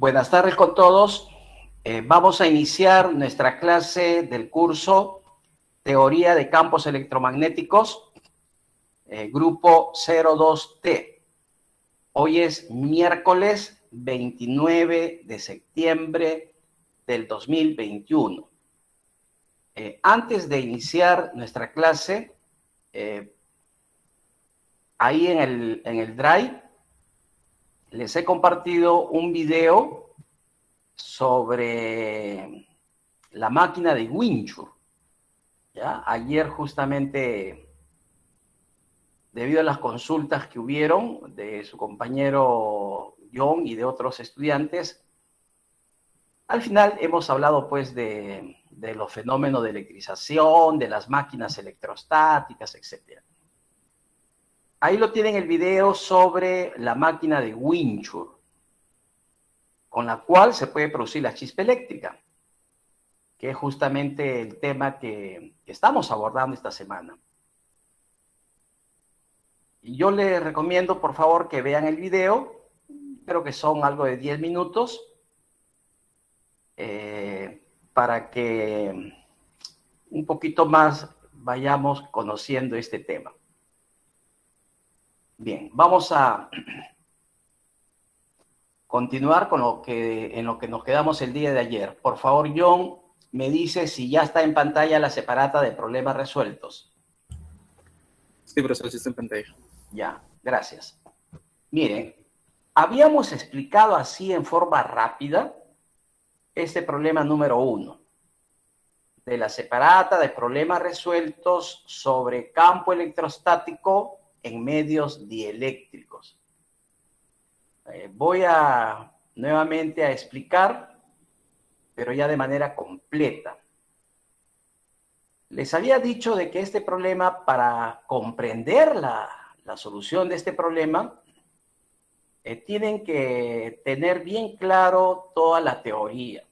Buenas tardes con todos. Vamos a iniciar nuestra clase del curso Teoría de Campos Electromagnéticos, grupo 02T. Hoy es miércoles 29 de septiembre del 2021. Antes de iniciar nuestra clase, ahí en el Drive, les he compartido un video sobre la máquina de Winchur. ¿Ya? Ayer justamente, debido a las consultas que hubieron de su compañero John y de otros estudiantes, al final hemos hablado pues de los fenómenos de electrización, de las máquinas electrostáticas, etc. Ahí lo tienen el video sobre la máquina de Winchur, con la cual se puede producir la chispa eléctrica, que es justamente el tema que estamos abordando esta semana. Y yo les recomiendo, por favor, que vean el video. Creo que son algo de 10 minutos, para que un poquito más vayamos conociendo este tema. Bien, vamos a continuar con en lo que nos quedamos el día de ayer. Por favor, John, me dice si ya está en pantalla la separata de problemas resueltos. Sí, profesor, sí está en pantalla. Ya, gracias. Miren, habíamos explicado así en forma rápida este problema número 1 de la separata de problemas resueltos sobre campo electrostático en medios dieléctricos. Voy nuevamente a explicar, pero ya de manera completa. Les había dicho de que este problema, para comprender la solución de este problema, tienen que tener bien claro toda la teoría.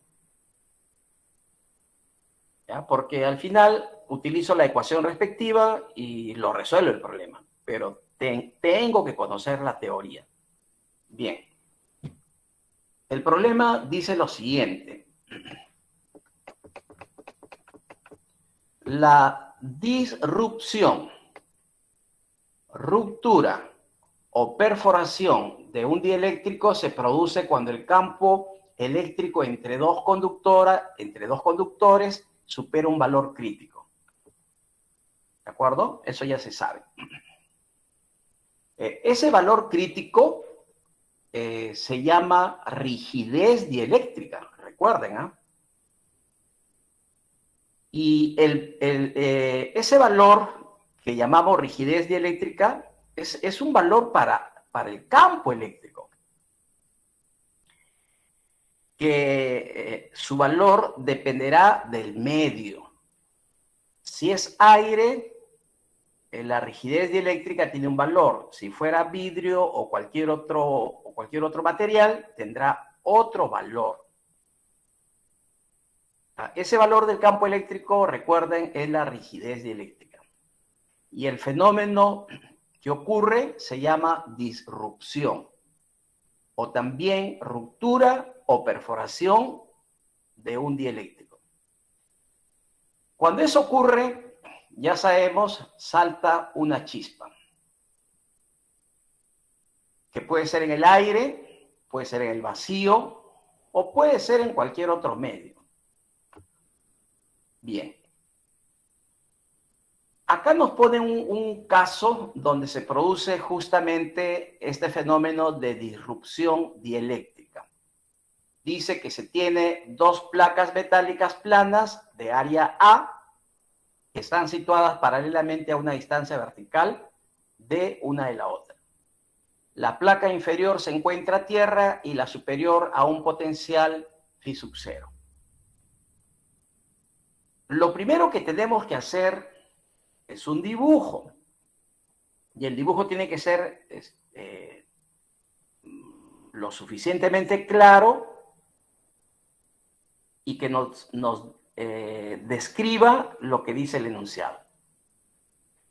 ¿Ya? Porque al final utilizo la ecuación respectiva y lo resuelvo el problema, pero tengo que conocer la teoría. Bien. El problema dice lo siguiente. La disrupción, ruptura o perforación de un dieléctrico se produce cuando el campo eléctrico entre dos conductores supera un valor crítico. ¿De acuerdo? Eso ya se sabe. Ese valor crítico se llama rigidez dieléctrica, recuerden, ¿ah? Y ese valor que llamamos rigidez dieléctrica es un valor para el campo eléctrico, que su valor dependerá del medio. Si es aire, la rigidez dieléctrica tiene un valor. Si fuera vidrio o cualquier otro material, tendrá otro valor. Ese valor del campo eléctrico, recuerden, es la rigidez dieléctrica. Y el fenómeno que ocurre se llama disrupción, o también ruptura o perforación de un dieléctrico. Cuando eso ocurre, ya sabemos, salta una chispa, que puede ser en el aire, puede ser en el vacío, o puede ser en cualquier otro medio. Bien. Acá nos ponen un caso donde se produce justamente este fenómeno de disrupción dieléctrica. Dice que se tiene dos placas metálicas planas de área A, que están situadas paralelamente a una distancia vertical de una de la otra. La placa inferior se encuentra a tierra y la superior a un potencial phi sub 0. Lo primero que tenemos que hacer es un dibujo. Y el dibujo tiene que ser lo suficientemente claro y que nos describa lo que dice el enunciado.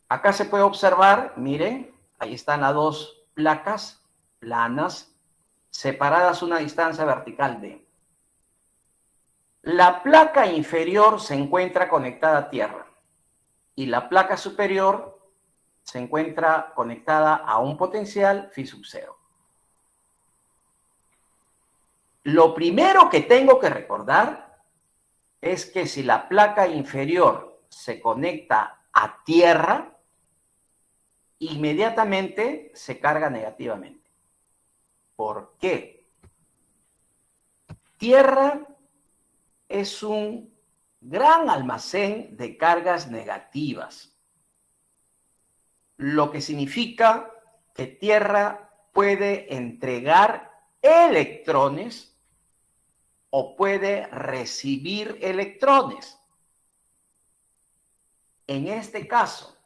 Acá se puede observar, miren, ahí están las dos placas planas separadas una distancia vertical d. La placa inferior se encuentra conectada a tierra y la placa superior se encuentra conectada a un potencial phi sub 0. Lo primero que tengo que recordar es que si la placa inferior se conecta a tierra, inmediatamente se carga negativamente. ¿Por qué? Tierra es un gran almacén de cargas negativas, lo que significa que tierra puede entregar electrones o puede recibir electrones. En este caso,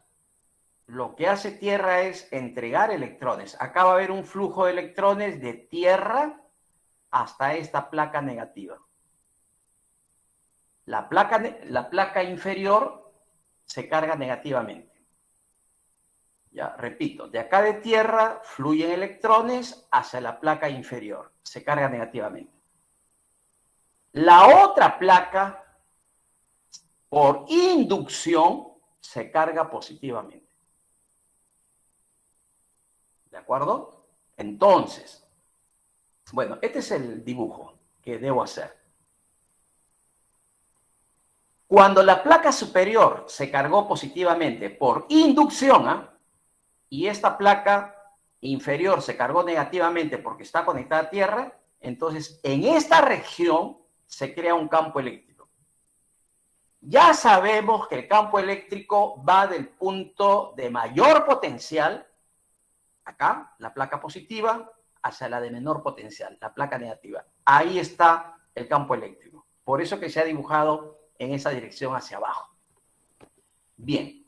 lo que hace tierra es entregar electrones. Acá va a haber un flujo de electrones de tierra hasta esta placa negativa. La placa inferior se carga negativamente. Ya, repito, de acá de tierra fluyen electrones hacia la placa inferior. Se carga negativamente. La otra placa, por inducción, se carga positivamente. ¿De acuerdo? Entonces, bueno, este es el dibujo que debo hacer. Cuando la placa superior se cargó positivamente por inducción, y esta placa inferior se cargó negativamente porque está conectada a tierra, entonces en esta región se crea un campo eléctrico. Ya sabemos que el campo eléctrico va del punto de mayor potencial, acá, la placa positiva, hacia la de menor potencial, la placa negativa. Ahí está el campo eléctrico. Por eso que se ha dibujado en esa dirección hacia abajo. Bien.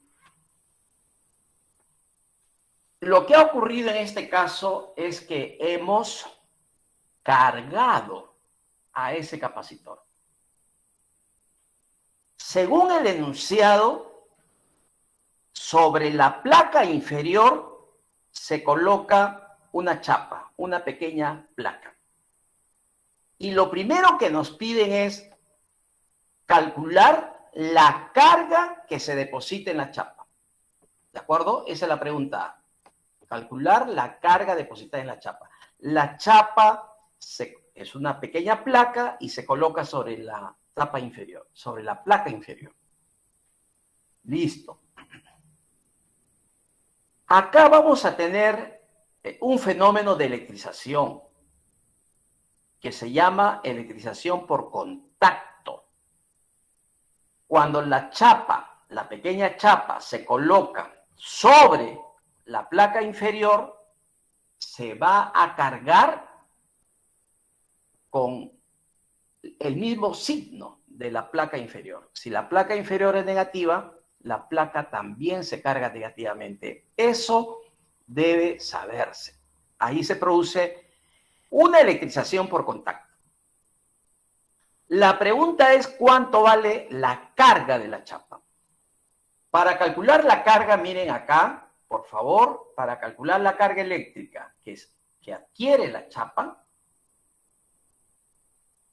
Lo que ha ocurrido en este caso es que hemos cargado a ese capacitor. Según el enunciado, sobre la placa inferior se coloca una chapa, una pequeña placa. Y lo primero que nos piden es calcular la carga que se deposita en la chapa. ¿De acuerdo? Esa es la pregunta A. Calcular la carga depositada en la chapa. La chapa es una pequeña placa y se coloca sobre la tapa inferior, sobre la placa inferior. Listo. Acá vamos a tener un fenómeno de electrización que se llama electrización por contacto. Cuando la chapa, la pequeña chapa, se coloca sobre la placa inferior, se va a cargar con el mismo signo de la placa inferior. Si la placa inferior es negativa, la placa también se carga negativamente. Eso debe saberse. Ahí se produce una electrización por contacto. La pregunta es cuánto vale la carga de la chapa. Para calcular la carga, miren acá, por favor, para calcular la carga eléctrica que adquiere la chapa,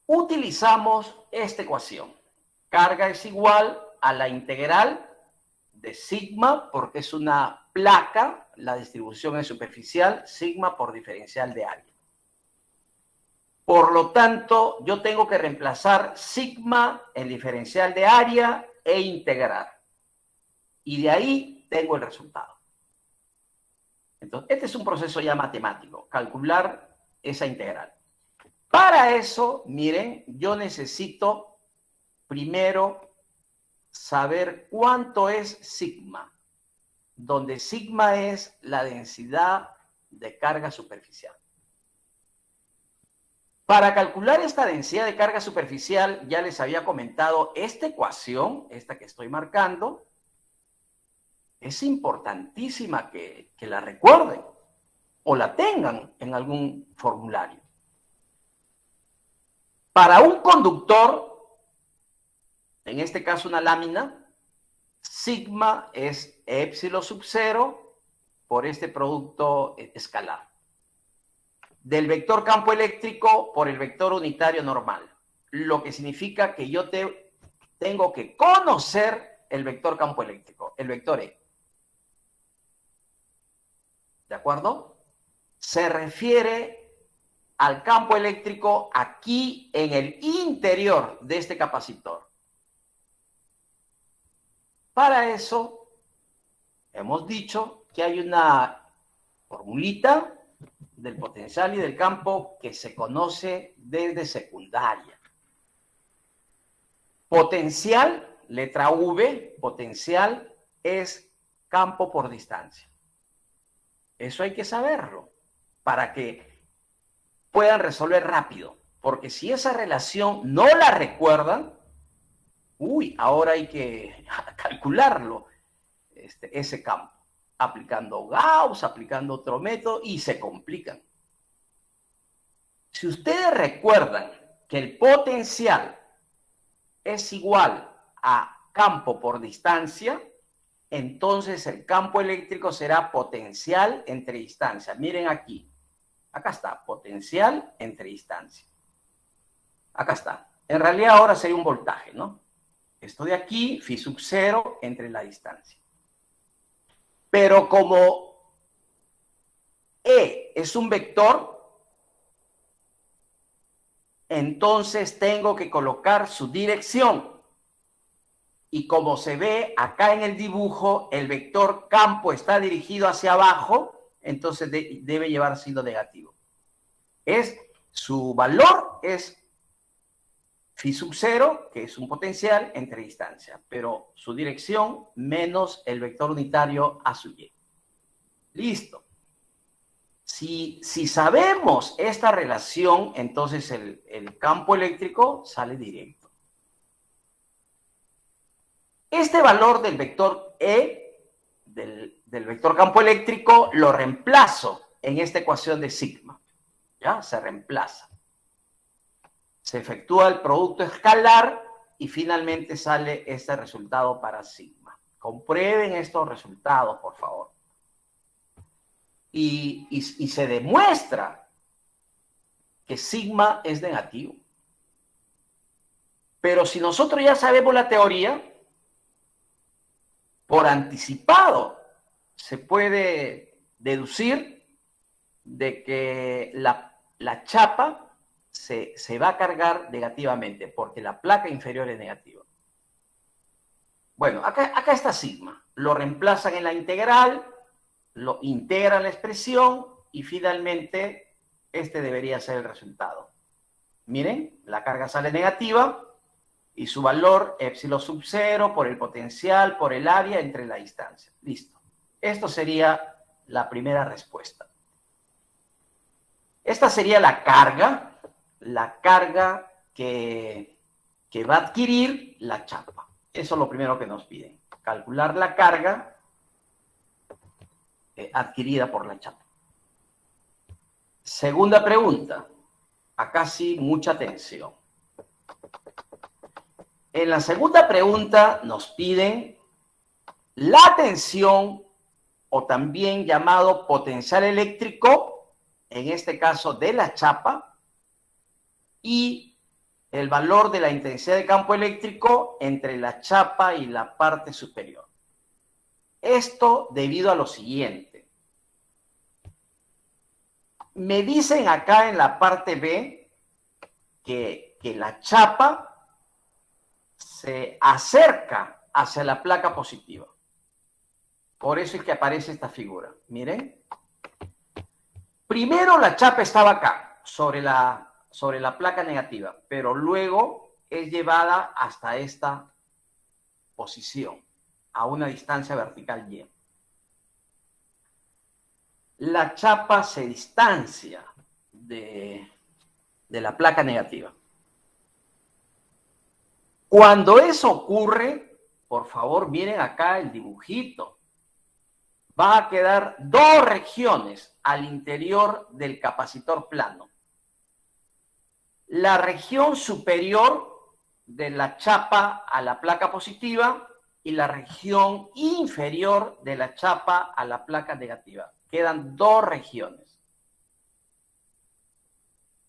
utilizamos esta ecuación. Carga es igual a la integral de sigma, porque es una placa, la distribución es superficial, sigma por diferencial de área. Por lo tanto, yo tengo que reemplazar sigma en diferencial de área e integrar. Y de ahí tengo el resultado. Entonces, este es un proceso ya matemático, calcular esa integral. Para eso, miren, yo necesito primero saber cuánto es sigma, donde sigma es la densidad de carga superficial. Para calcular esta densidad de carga superficial, ya les había comentado esta ecuación, esta que estoy marcando. Es importantísima que la recuerden o la tengan en algún formulario. Para un conductor, en este caso una lámina, sigma es épsilon sub 0 por este producto escalar. del vector campo eléctrico por el vector unitario normal, lo que significa que yo tengo que conocer el vector campo eléctrico, el vector E. ¿De acuerdo? Se refiere al campo eléctrico aquí en el interior de este capacitor. Para eso, hemos dicho que hay una formulita del potencial y del campo que se conoce desde secundaria. Potencial, letra V, potencial es campo por distancia. Eso hay que saberlo para que puedan resolver rápido. Porque si esa relación no la recuerdan, ahora hay que calcularlo, ese campo, aplicando Gauss, aplicando otro método, y se complican. Si ustedes recuerdan que el potencial es igual a campo por distancia, entonces el campo eléctrico será potencial entre distancia. Miren aquí, acá está, potencial entre distancia. Acá está. En realidad ahora sería un voltaje, ¿no? Esto de aquí, phi sub 0 entre la distancia. Pero como E es un vector, entonces tengo que colocar su dirección. Y como se ve acá en el dibujo, el vector campo está dirigido hacia abajo, entonces debe llevar signo negativo. Su valor es phi sub 0, que es un potencial entre distancia, pero su dirección menos el vector unitario a sub y. Listo. Si sabemos esta relación, entonces el campo eléctrico sale directo. Este valor del vector E, del vector campo eléctrico, lo reemplazo en esta ecuación de sigma. ¿Ya? Se reemplaza. Se efectúa el producto escalar y finalmente sale este resultado para sigma. Comprueben estos resultados, por favor. Y se demuestra que sigma es negativo. Pero si nosotros ya sabemos la teoría, por anticipado se puede deducir de que la chapa se va a cargar negativamente porque la placa inferior es negativa. Bueno, acá está sigma. Lo reemplazan en la integral, lo integran la expresión y finalmente este debería ser el resultado. Miren, la carga sale negativa y su valor epsilon sub 0 por el potencial, por el área entre la distancia. Listo. Esto sería la primera respuesta. Esta sería la carga que va a adquirir la chapa. Eso es lo primero que nos piden. Calcular la carga adquirida por la chapa. Segunda pregunta. Acá sí, mucha atención. En la segunda pregunta nos piden la tensión o también llamado potencial eléctrico, en este caso de la chapa, y el valor de la intensidad de campo eléctrico entre la chapa y la parte superior. Esto debido a lo siguiente. Me dicen acá en la parte B que la chapa se acerca hacia la placa positiva. Por eso es que aparece esta figura. Miren. Primero la chapa estaba acá, sobre la placa negativa, pero luego es llevada hasta esta posición, a una distancia vertical y. La chapa se distancia de la placa negativa. Cuando eso ocurre, por favor, miren acá el dibujito. Va a quedar dos regiones al interior del capacitor plano. La región superior de la chapa a la placa positiva y la región inferior de la chapa a la placa negativa. Quedan dos regiones.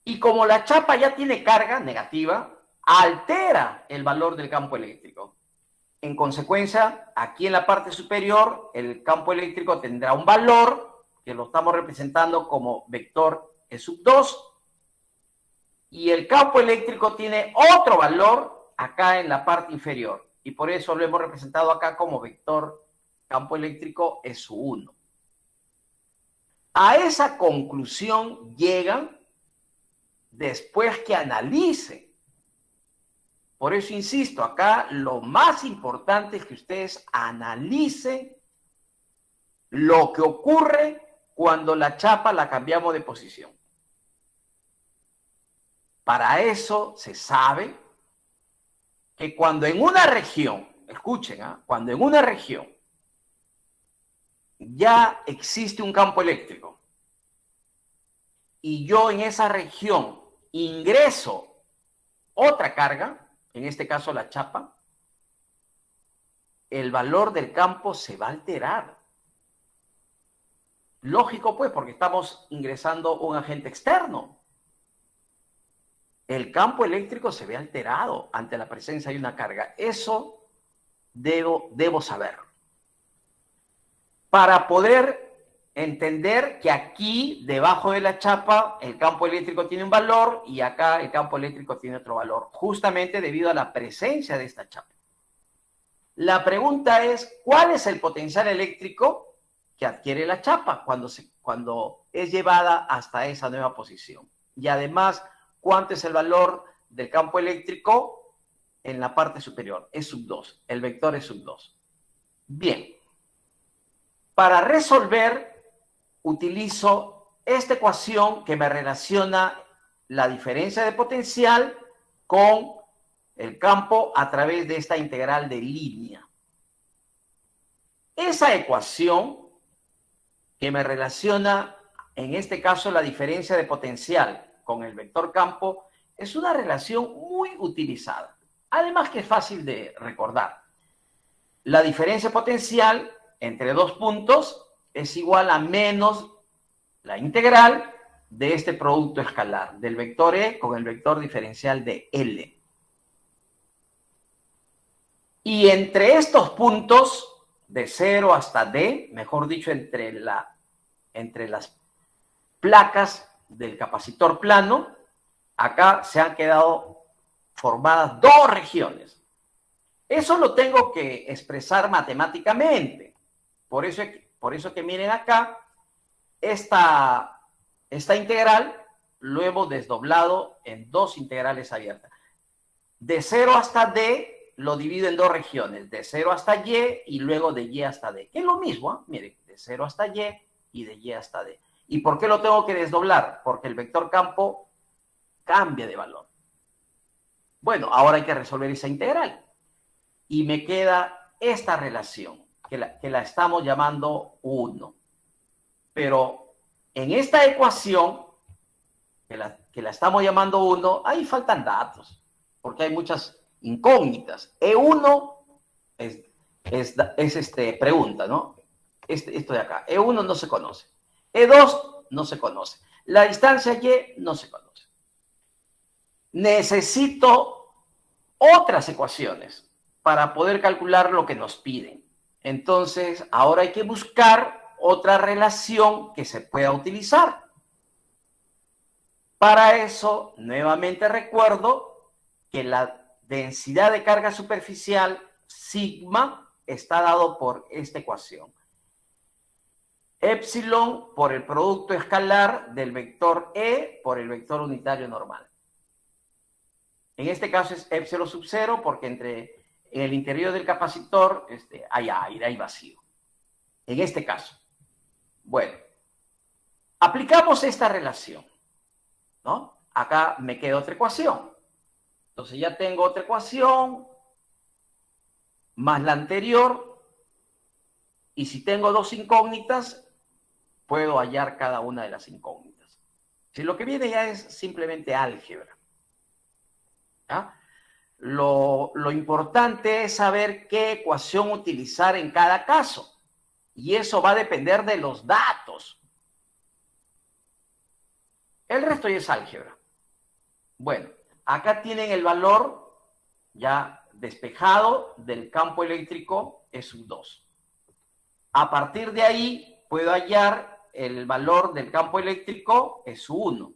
Y como la chapa ya tiene carga negativa, altera el valor del campo eléctrico. En consecuencia, aquí en la parte superior, el campo eléctrico tendrá un valor que lo estamos representando como vector E sub 2, y el campo eléctrico tiene otro valor acá en la parte inferior, y por eso lo hemos representado acá como vector campo eléctrico E sub 1. A esa conclusión llegan después que analicen. Por eso insisto, acá lo más importante es que ustedes analicen lo que ocurre cuando la chapa la cambiamos de posición. Para eso se sabe que cuando en una región, escuchen, cuando en una región ya existe un campo eléctrico y yo en esa región ingreso otra carga, en este caso la chapa, el valor del campo se va a alterar. Lógico, pues, porque estamos ingresando un agente externo. El campo eléctrico se ve alterado ante la presencia de una carga. Eso debo saber. Para poder entender que aquí, debajo de la chapa, el campo eléctrico tiene un valor y acá el campo eléctrico tiene otro valor, justamente debido a la presencia de esta chapa. La pregunta es, ¿cuál es el potencial eléctrico que adquiere la chapa cuando es llevada hasta esa nueva posición? Y además, ¿cuánto es el valor del campo eléctrico en la parte superior? Es sub 2, el vector es sub 2. Bien, para resolver utilizo esta ecuación que me relaciona la diferencia de potencial con el campo a través de esta integral de línea. Esa ecuación que me relaciona, en este caso, la diferencia de potencial con el vector campo, es una relación muy utilizada. Además que es fácil de recordar. La diferencia potencial entre dos puntos es igual a menos la integral de este producto escalar, del vector E con el vector diferencial de L. Y entre estos puntos, de 0 hasta D, mejor dicho, entre las placas del capacitor plano, acá se han quedado formadas dos regiones. Eso lo tengo que expresar matemáticamente. Por eso que miren acá, esta integral lo hemos desdoblado en dos integrales abiertas. De 0 hasta D lo divido en dos regiones, de 0 hasta Y y luego de Y hasta D, que es lo mismo, ¿eh? Miren, de 0 hasta Y de Y hasta D. ¿Y por qué lo tengo que desdoblar? Porque el vector campo cambia de valor. Bueno, ahora hay que resolver esa integral. Y me queda esta relación, que la estamos llamando 1. Pero en esta ecuación, que la estamos llamando 1, ahí faltan datos, porque hay muchas incógnitas. E1 es pregunta, ¿no? Esto de acá. E1 no se conoce. E2 no se conoce. La distancia Y no se conoce. Necesito otras ecuaciones para poder calcular lo que nos piden. Entonces, ahora hay que buscar otra relación que se pueda utilizar. Para eso, nuevamente recuerdo que la densidad de carga superficial, sigma, está dado por esta ecuación. Epsilon por el producto escalar del vector E por el vector unitario normal. En este caso es epsilon sub 0 porque en el interior del capacitor hay aire, hay vacío. En este caso. Bueno, aplicamos esta relación, ¿no? Acá me queda otra ecuación. Entonces ya tengo otra ecuación más la anterior. Y si tengo dos incógnitas, puedo hallar cada una de las incógnitas. Si lo que viene ya es simplemente álgebra. ¿Ya? Lo importante es saber qué ecuación utilizar en cada caso. Y eso va a depender de los datos. El resto ya es álgebra. Bueno, acá tienen el valor ya despejado del campo eléctrico E sub 2. A partir de ahí puedo hallar el valor del campo eléctrico E sub 1.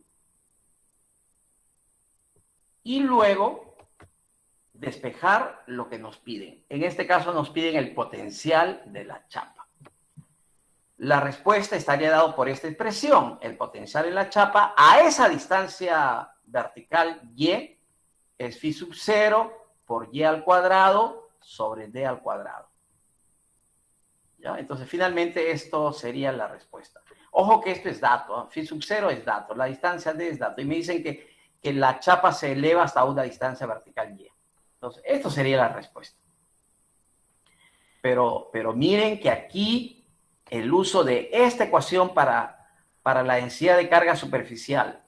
Y luego despejar lo que nos piden. En este caso nos piden el potencial de la chapa. La respuesta estaría dado por esta expresión. El potencial en la chapa a esa distancia vertical Y es phi sub 0 por Y al cuadrado sobre D al cuadrado. ¿Ya? Entonces, finalmente, esto sería la respuesta. Ojo que esto es dato. Phi sub 0 es dato. La distancia D es dato. Y me dicen que la chapa se eleva hasta una distancia vertical Y. Entonces, esto sería la respuesta. Pero miren que aquí el uso de esta ecuación para la densidad de carga superficial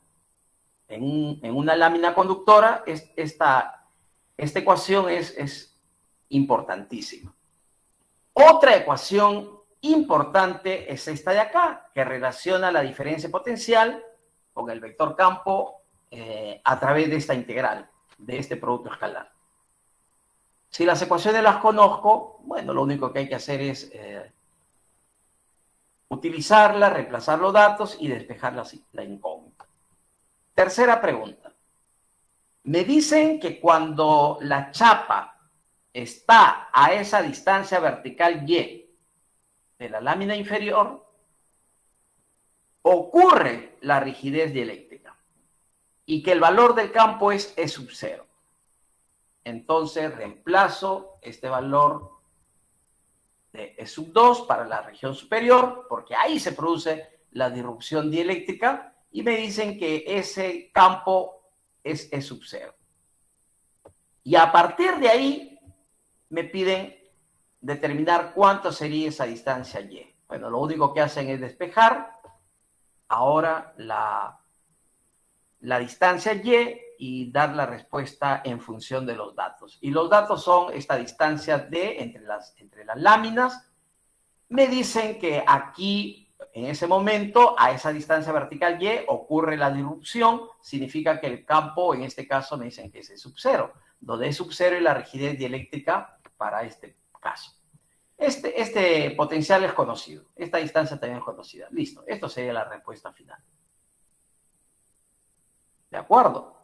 en una lámina conductora, esta ecuación es importantísima. Otra ecuación importante es esta de acá, que relaciona la diferencia potencial con el vector campo a través de esta integral, de este producto escalar. Si las ecuaciones las conozco, bueno, lo único que hay que hacer es utilizarlas, reemplazar los datos y despejar la incógnita. Tercera pregunta. Me dicen que cuando la chapa está a esa distancia vertical Y de la lámina inferior, ocurre la rigidez dieléctrica y que el valor del campo es E sub 0. Entonces reemplazo este valor de E sub 2 para la región superior, porque ahí se produce la disrupción dieléctrica, y me dicen que ese campo es E sub 0. Y a partir de ahí me piden determinar cuánto sería esa distancia Y. Bueno, lo único que hacen es despejar ahora la distancia Y dar la respuesta en función de los datos. Y los datos son esta distancia D entre las láminas. Me dicen que aquí, en ese momento, a esa distancia vertical Y ocurre la disrupción. Significa que el campo, en este caso, me dicen que es E sub 0, donde E sub 0 es la rigidez dieléctrica para este caso. Este potencial es conocido. Esta distancia también es conocida. Listo. Esto sería la respuesta final. ¿De acuerdo?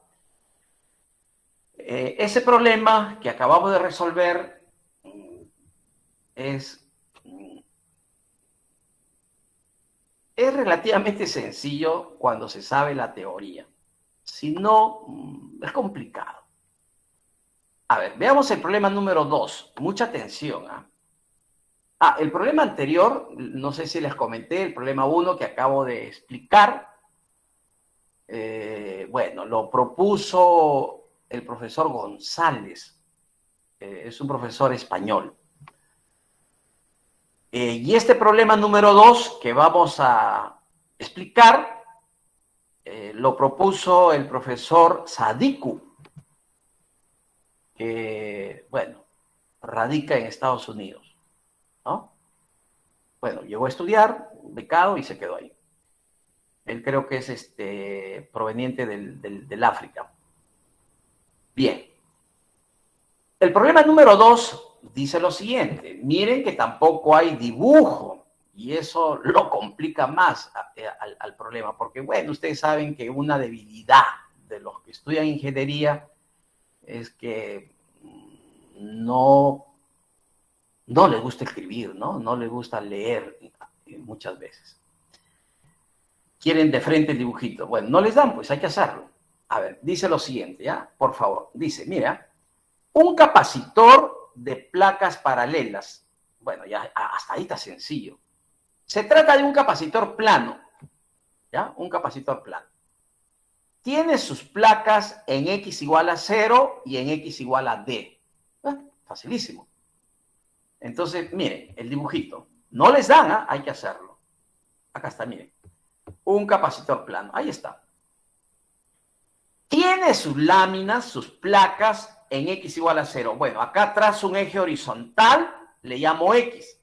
Ese problema que acabamos de resolver es relativamente sencillo cuando se sabe la teoría. Si no, es complicado. A ver, veamos el problema número 2. Mucha atención. El problema anterior, no sé si les comenté, el problema 1 que acabo de explicar, bueno, lo propuso el profesor González, es un profesor español. Y este problema número 2 que vamos a explicar, lo propuso el profesor Sadiku, que, bueno, radica en Estados Unidos, ¿no? Bueno, llegó a estudiar, becado, y se quedó ahí. Él creo que es proveniente del África. Bien. El problema número 2 dice lo siguiente. Miren que tampoco hay dibujo, y eso lo complica más al problema, porque, bueno, ustedes saben que una debilidad de los que estudian ingeniería es que no les gusta escribir, ¿no? No les gusta leer muchas veces. Quieren de frente el dibujito. Bueno, no les dan, pues hay que hacerlo. A ver, dice lo siguiente, ¿ya? Por favor. Dice, mira, un capacitor de placas paralelas. Bueno, ya hasta ahí está sencillo. Se trata de un capacitor plano, ¿ya? Un capacitor plano. Tiene sus placas en X igual a 0 y en X igual a D. Facilísimo. Entonces, miren, el dibujito. No les dan, hay que hacerlo. Acá está, miren. Un capacitor plano. Ahí está. Tiene sus láminas, sus placas en X igual a 0. Bueno, acá trazo un eje horizontal, le llamo X.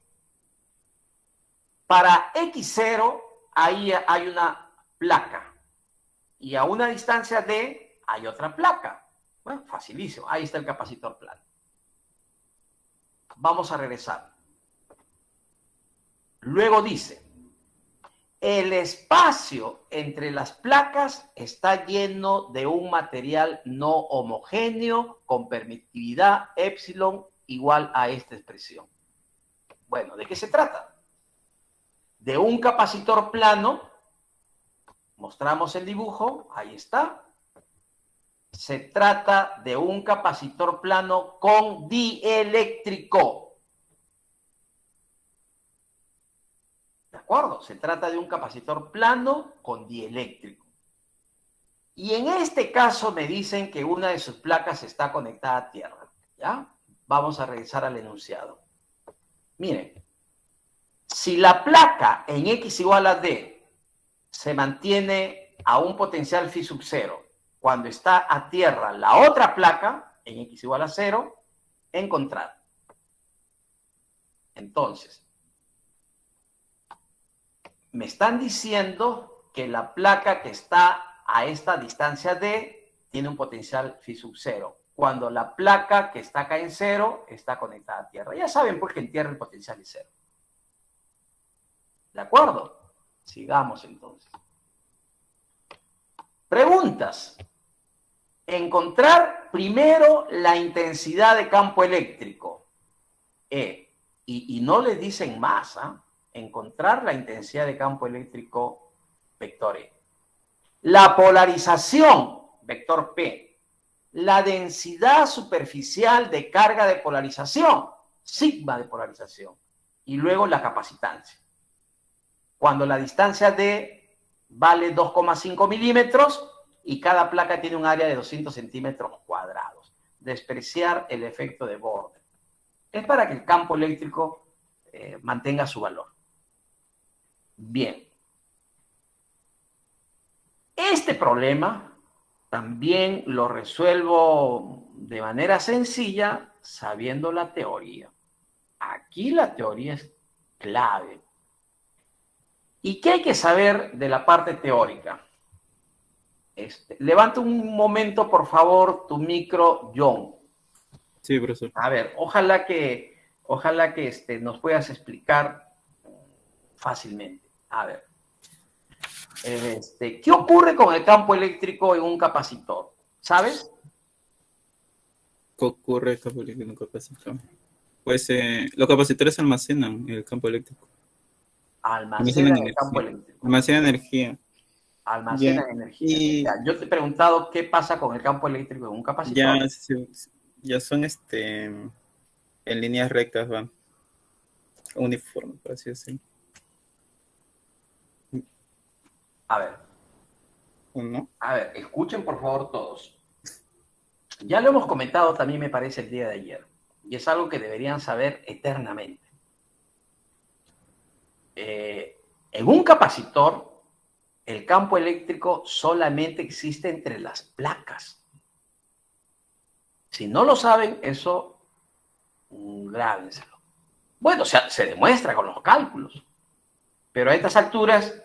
Para X0, ahí hay una placa. Y a una distancia D hay otra placa. Bueno, facilísimo. Ahí está el capacitor plano. Vamos a regresar. Luego dice, el espacio entre las placas está lleno de un material no homogéneo con permitividad epsilon igual a esta expresión. Bueno, ¿de qué se trata? De un capacitor plano. Mostramos el dibujo. Ahí está. Se trata de un capacitor plano con dieléctrico. ¿De acuerdo? Se trata de un capacitor plano con dieléctrico. Y en este caso me dicen que una de sus placas está conectada a tierra. ¿Ya? Vamos a regresar al enunciado. Miren, si la placa en X igual a D se mantiene a un potencial phi sub 0, cuando está a tierra la otra placa, en X igual a 0, encontrar. Entonces, me están diciendo que la placa que está a esta distancia D tiene un potencial phi sub 0, cuando la placa que está acá en 0 está conectada a tierra. Ya saben pues que en tierra el potencial es 0. ¿De acuerdo? Sigamos entonces. Preguntas. Encontrar primero la intensidad de campo eléctrico. Y no les dicen más, ¿eh? Encontrar la intensidad de campo eléctrico, vector E. La polarización, vector P. La densidad superficial de carga de polarización, sigma de polarización. Y luego la capacitancia. Cuando la distancia D vale 2,5 milímetros y cada placa tiene un área de 200 centímetros cuadrados. Despreciar el efecto de borde. Es para que el campo eléctrico mantenga su valor. Bien. Este problema también lo resuelvo de manera sencilla sabiendo la teoría. Aquí la teoría es clave. ¿Y qué hay que saber de la parte teórica? Levanta un momento, por favor, tu micro, John. Sí, profesor. A ver, ojalá que nos puedas explicar fácilmente. A ver. ¿Qué ocurre con el campo eléctrico en un capacitor? ¿Sabes? ¿Qué ocurre en un capacitor? Pues los capacitores almacenan el campo eléctrico. Almacenan el campo eléctrico. Almacenan energía. Almacenan energía. Y yo te he preguntado qué pasa con el campo eléctrico en un capacitor. Ya son en líneas rectas, van uniformes, por así decirlo. A ver. ¿No? A ver, escuchen por favor todos. Ya lo hemos comentado también, me parece, el día de ayer. Y es algo que deberían saber eternamente. En un capacitor, el campo eléctrico solamente existe entre las placas. Si no lo saben, eso grábenselo. Bueno, o sea, se demuestra con los cálculos. Pero a estas alturas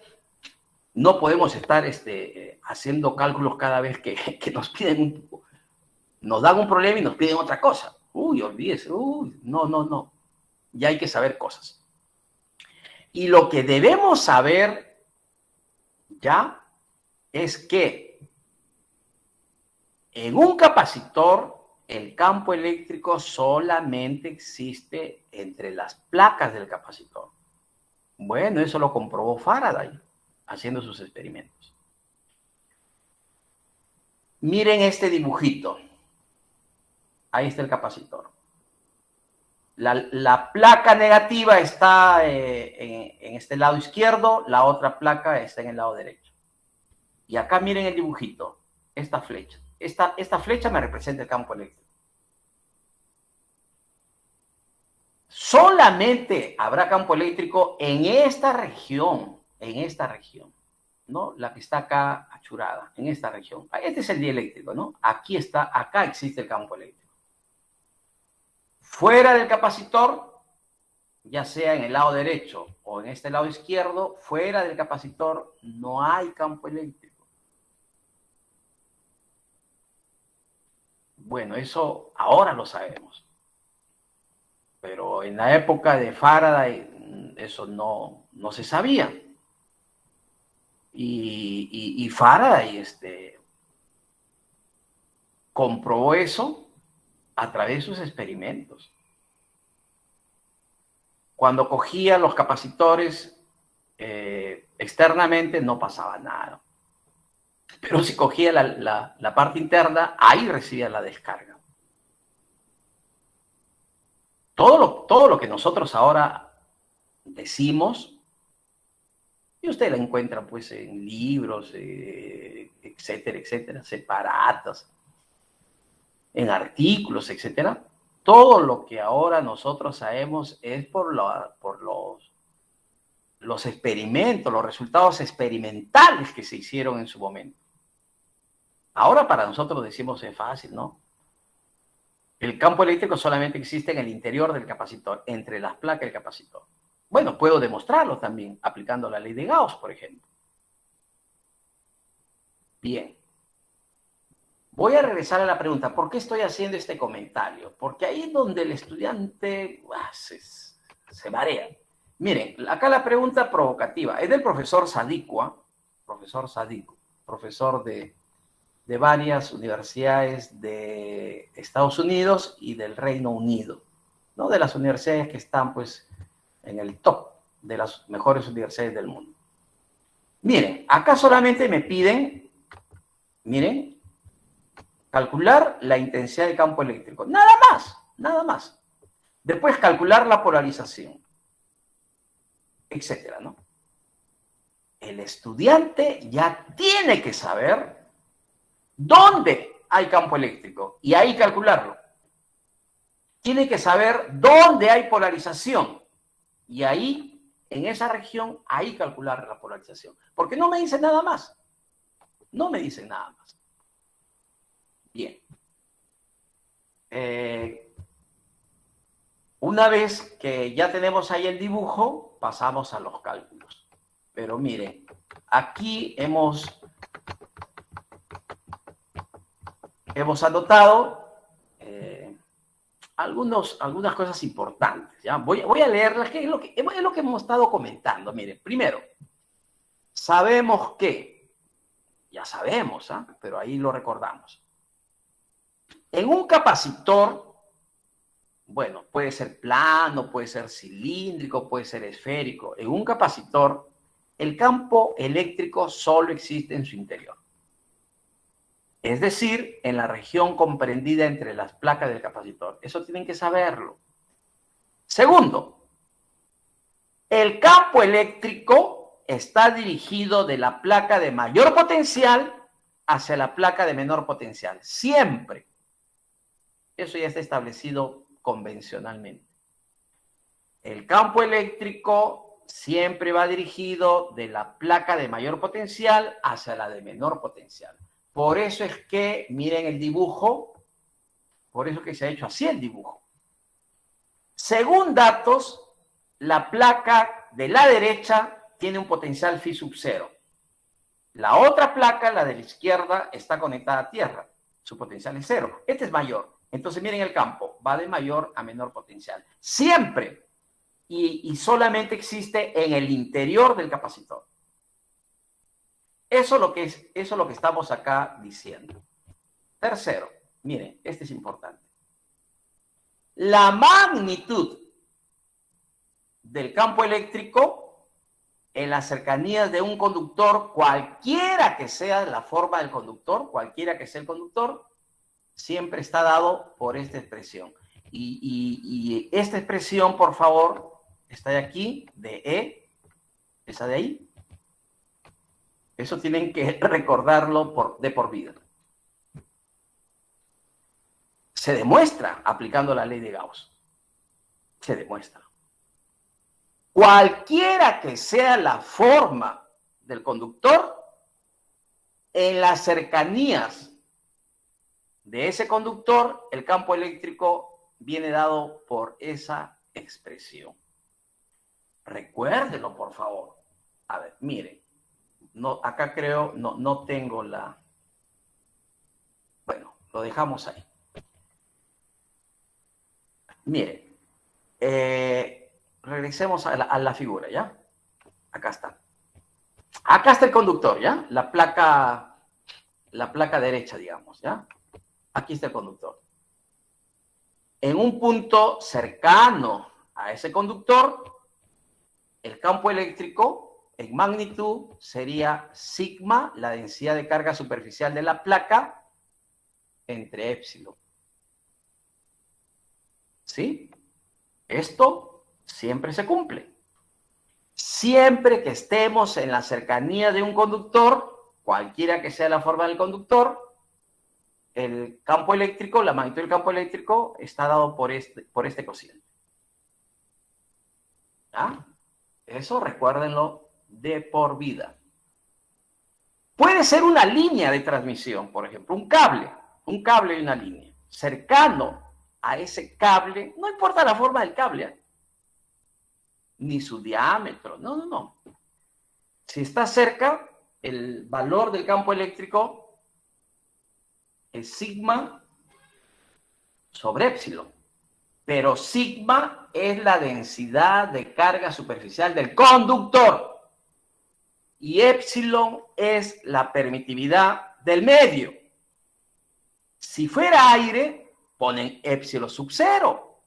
no podemos estar haciendo cálculos cada vez que nos piden nos dan un problema y nos piden otra cosa. Uy, olvídese. Uy, no. Ya hay que saber cosas. Y lo que debemos saber ya es que en un capacitor el campo eléctrico solamente existe entre las placas del capacitor. Bueno, eso lo comprobó Faraday haciendo sus experimentos. Miren este dibujito. Ahí está el capacitor. La placa negativa está en este lado izquierdo, la otra placa está en el lado derecho. Y acá miren el dibujito, esta flecha. Esta flecha me representa el campo eléctrico. Solamente habrá campo eléctrico en esta región, ¿no? La que está acá achurada, en esta región. Este es el dieléctrico, ¿no? Acá existe el campo eléctrico. Fuera del capacitor, ya sea en el lado derecho o en este lado izquierdo, fuera del capacitor no hay campo eléctrico. Bueno, eso ahora lo sabemos. Pero en la época de Faraday eso no se sabía. Y Faraday comprobó eso a través de sus experimentos. Cuando cogía los capacitores externamente no pasaba nada. Pero si cogía la parte interna, ahí recibía la descarga. Todo lo que nosotros ahora decimos, y usted la encuentra pues en libros, etcétera, etcétera, separatas, en artículos, etcétera. Todo lo que ahora nosotros sabemos es por los experimentos, los resultados experimentales que se hicieron en su momento. Ahora para nosotros decimos es fácil, ¿no? El campo eléctrico solamente existe en el interior del capacitor, entre las placas del capacitor. Bueno, puedo demostrarlo también aplicando la ley de Gauss, por ejemplo. Bien. Voy a regresar a la pregunta, ¿por qué estoy haciendo este comentario? Porque ahí es donde el estudiante se marea. Miren, acá la pregunta provocativa es del profesor Sadikwa, profesor de varias universidades de Estados Unidos y del Reino Unido, ¿no? De las universidades que están pues en el top de las mejores universidades del mundo. Miren, acá solamente me piden, miren, calcular la intensidad del campo eléctrico. Nada más, nada más. Después calcular la polarización, etcétera, ¿no? El estudiante ya tiene que saber dónde hay campo eléctrico y ahí calcularlo. Tiene que saber dónde hay polarización y ahí, en esa región, ahí calcular la polarización. Porque no me dice nada más. No me dice nada más. Bien. Una vez que ya tenemos ahí el dibujo, pasamos a los cálculos. Pero miren, aquí hemos anotado algunas cosas importantes. ¿Ya? Voy a leerlas, que es lo que hemos estado comentando. Miren, primero, sabemos que, ya sabemos, ¿eh? Pero ahí lo recordamos. En un capacitor, bueno, puede ser plano, puede ser cilíndrico, puede ser esférico. En un capacitor, el campo eléctrico solo existe en su interior. Es decir, en la región comprendida entre las placas del capacitor. Eso tienen que saberlo. Segundo, el campo eléctrico está dirigido de la placa de mayor potencial hacia la placa de menor potencial. Siempre. Eso ya está establecido convencionalmente. El campo eléctrico siempre va dirigido de la placa de mayor potencial hacia la de menor potencial. Por eso es que, miren el dibujo, por eso es que se ha hecho así el dibujo. Según datos, la placa de la derecha tiene un potencial phi sub 0. La otra placa, la de la izquierda, está conectada a tierra. Su potencial es 0. Este es mayor. Entonces, miren el campo, va de mayor a menor potencial. Siempre. Y solamente existe en el interior del capacitor. Eso es lo que estamos acá diciendo. Tercero, miren, este es importante. La magnitud del campo eléctrico en las cercanías de un conductor, cualquiera que sea la forma del conductor, cualquiera que sea el conductor, siempre está dado por esta expresión. Y esta expresión, por favor, está de aquí, de E, esa de ahí. Eso tienen que recordarlo de por vida. Se demuestra aplicando la ley de Gauss. Se demuestra. Cualquiera que sea la forma del conductor, en las cercanías de ese conductor, el campo eléctrico viene dado por esa expresión. Recuérdenlo, por favor. A ver, miren. No, acá creo, no tengo la... Bueno, lo dejamos ahí. Miren, regresemos a la figura, ¿ya? Acá está. Acá está el conductor, ¿ya? La placa derecha, digamos, ¿ya? Aquí está el conductor. En un punto cercano a ese conductor, el campo eléctrico en magnitud sería sigma, la densidad de carga superficial de la placa, entre épsilon. ¿Sí? Esto siempre se cumple. Siempre que estemos en la cercanía de un conductor, cualquiera que sea la forma del conductor, el campo eléctrico, la magnitud del campo eléctrico está dado por este cociente. ¿Ah? Eso recuérdenlo de por vida. Puede ser una línea de transmisión, por ejemplo, un cable y una línea. Cercano a ese cable, no importa la forma del cable, ni su diámetro, no. Si está cerca, el valor del campo eléctrico es sigma sobre épsilon. Pero sigma es la densidad de carga superficial del conductor. Y épsilon es la permitividad del medio. Si fuera aire, ponen épsilon sub 0.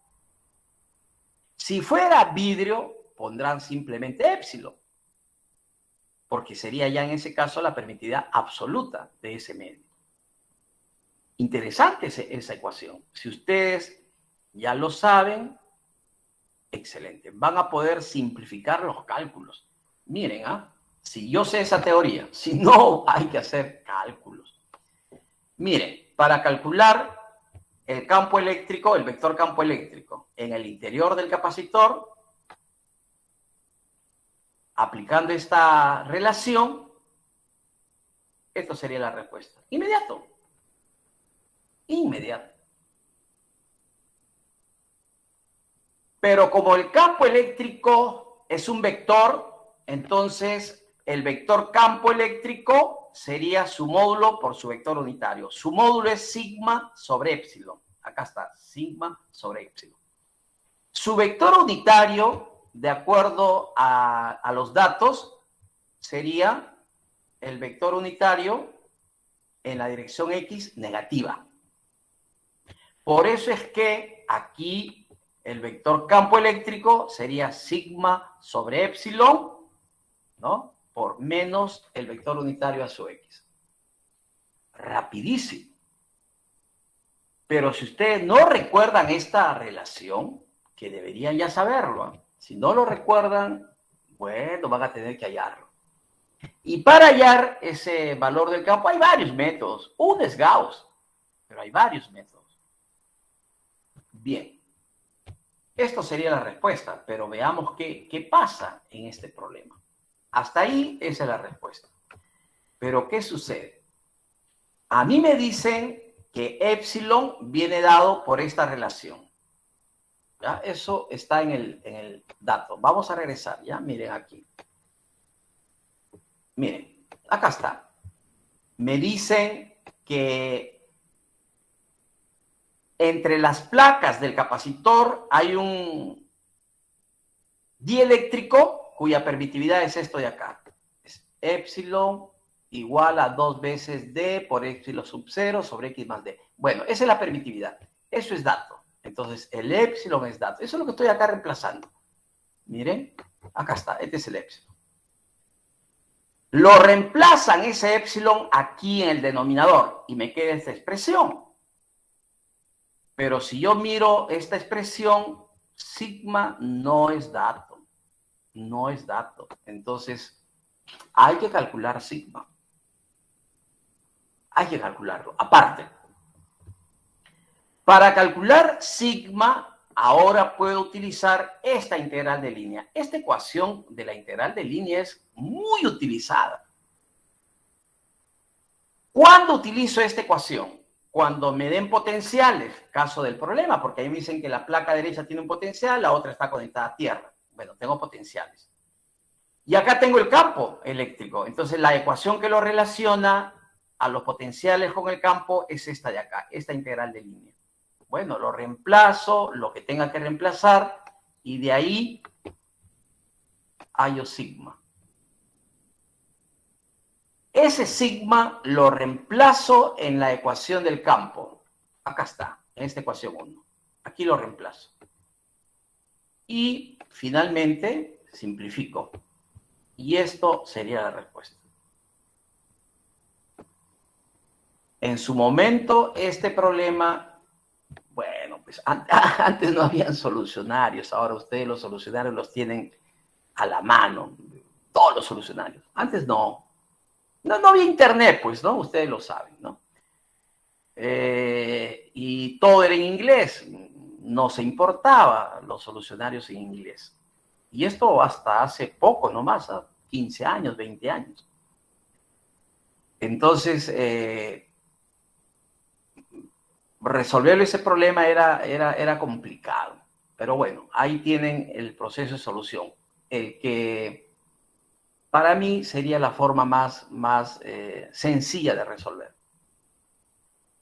Si fuera vidrio, pondrán simplemente épsilon. Porque sería ya en ese caso la permitividad absoluta de ese medio. Interesante esa ecuación. Si ustedes ya lo saben, excelente. Van a poder simplificar los cálculos. Miren, si yo sé esa teoría, si no, hay que hacer cálculos. Miren, para calcular el campo eléctrico, el vector campo eléctrico en el interior del capacitor, aplicando esta relación, esto sería la respuesta. Inmediato. Pero como el campo eléctrico es un vector, entonces el vector campo eléctrico sería su módulo por su vector unitario. Su módulo es sigma sobre épsilon. Acá está, sigma sobre épsilon. Su vector unitario, de acuerdo a los datos, sería el vector unitario en la dirección X negativa. Por eso es que aquí el vector campo eléctrico sería sigma sobre épsilon, ¿no? Por menos el vector unitario a su X. Rapidísimo. Pero si ustedes no recuerdan esta relación, que deberían ya saberlo, si no lo recuerdan, bueno, van a tener que hallarlo. Y para hallar ese valor del campo hay varios métodos. Uno es Gauss, pero hay varios métodos. Bien. Esto sería la respuesta, pero veamos qué pasa en este problema. Hasta ahí esa es la respuesta. Pero ¿qué sucede? A mí me dicen que épsilon viene dado por esta relación. ¿Ya? Eso está en el dato. Vamos a regresar, ¿ya? Miren aquí. Miren, acá está. Me dicen que entre las placas del capacitor hay un dieléctrico cuya permitividad es esto de acá. Es épsilon igual a 2 veces D por épsilon sub 0 sobre X más D. Bueno, esa es la permitividad. Eso es dato. Entonces, el épsilon es dato. Eso es lo que estoy acá reemplazando. Miren, acá está. Este es el épsilon. Lo reemplazan ese épsilon aquí en el denominador y me queda esta expresión. Pero si yo miro esta expresión, sigma no es dato. No es dato. Entonces, hay que calcular sigma. Hay que calcularlo. Aparte, para calcular sigma, ahora puedo utilizar esta integral de línea. Esta ecuación de la integral de línea es muy utilizada. ¿Cuándo utilizo esta ecuación? Cuando me den potenciales, caso del problema, porque ahí me dicen que la placa derecha tiene un potencial, la otra está conectada a tierra. Bueno, tengo potenciales. Y acá tengo el campo eléctrico. Entonces, la ecuación que lo relaciona a los potenciales con el campo es esta de acá, esta integral de línea. Bueno, lo reemplazo, lo que tenga que reemplazar, y de ahí hallo sigma. Ese sigma lo reemplazo en la ecuación del campo. Acá está, en esta ecuación 1. Aquí lo reemplazo. Y finalmente simplifico. Y esto sería la respuesta. En su momento, este problema, bueno, pues antes no habían solucionarios. Ahora ustedes los solucionarios los tienen a la mano. Todos los solucionarios. Antes no. No había internet, pues, ¿no? Ustedes lo saben, ¿no? Y todo era en inglés. No se importaba los solucionarios en inglés. Y esto hasta hace poco, nomás, 15 años, 20 años. Entonces, resolver ese problema era complicado. Pero bueno, ahí tienen el proceso de solución. El que para mí sería la forma más sencilla de resolver.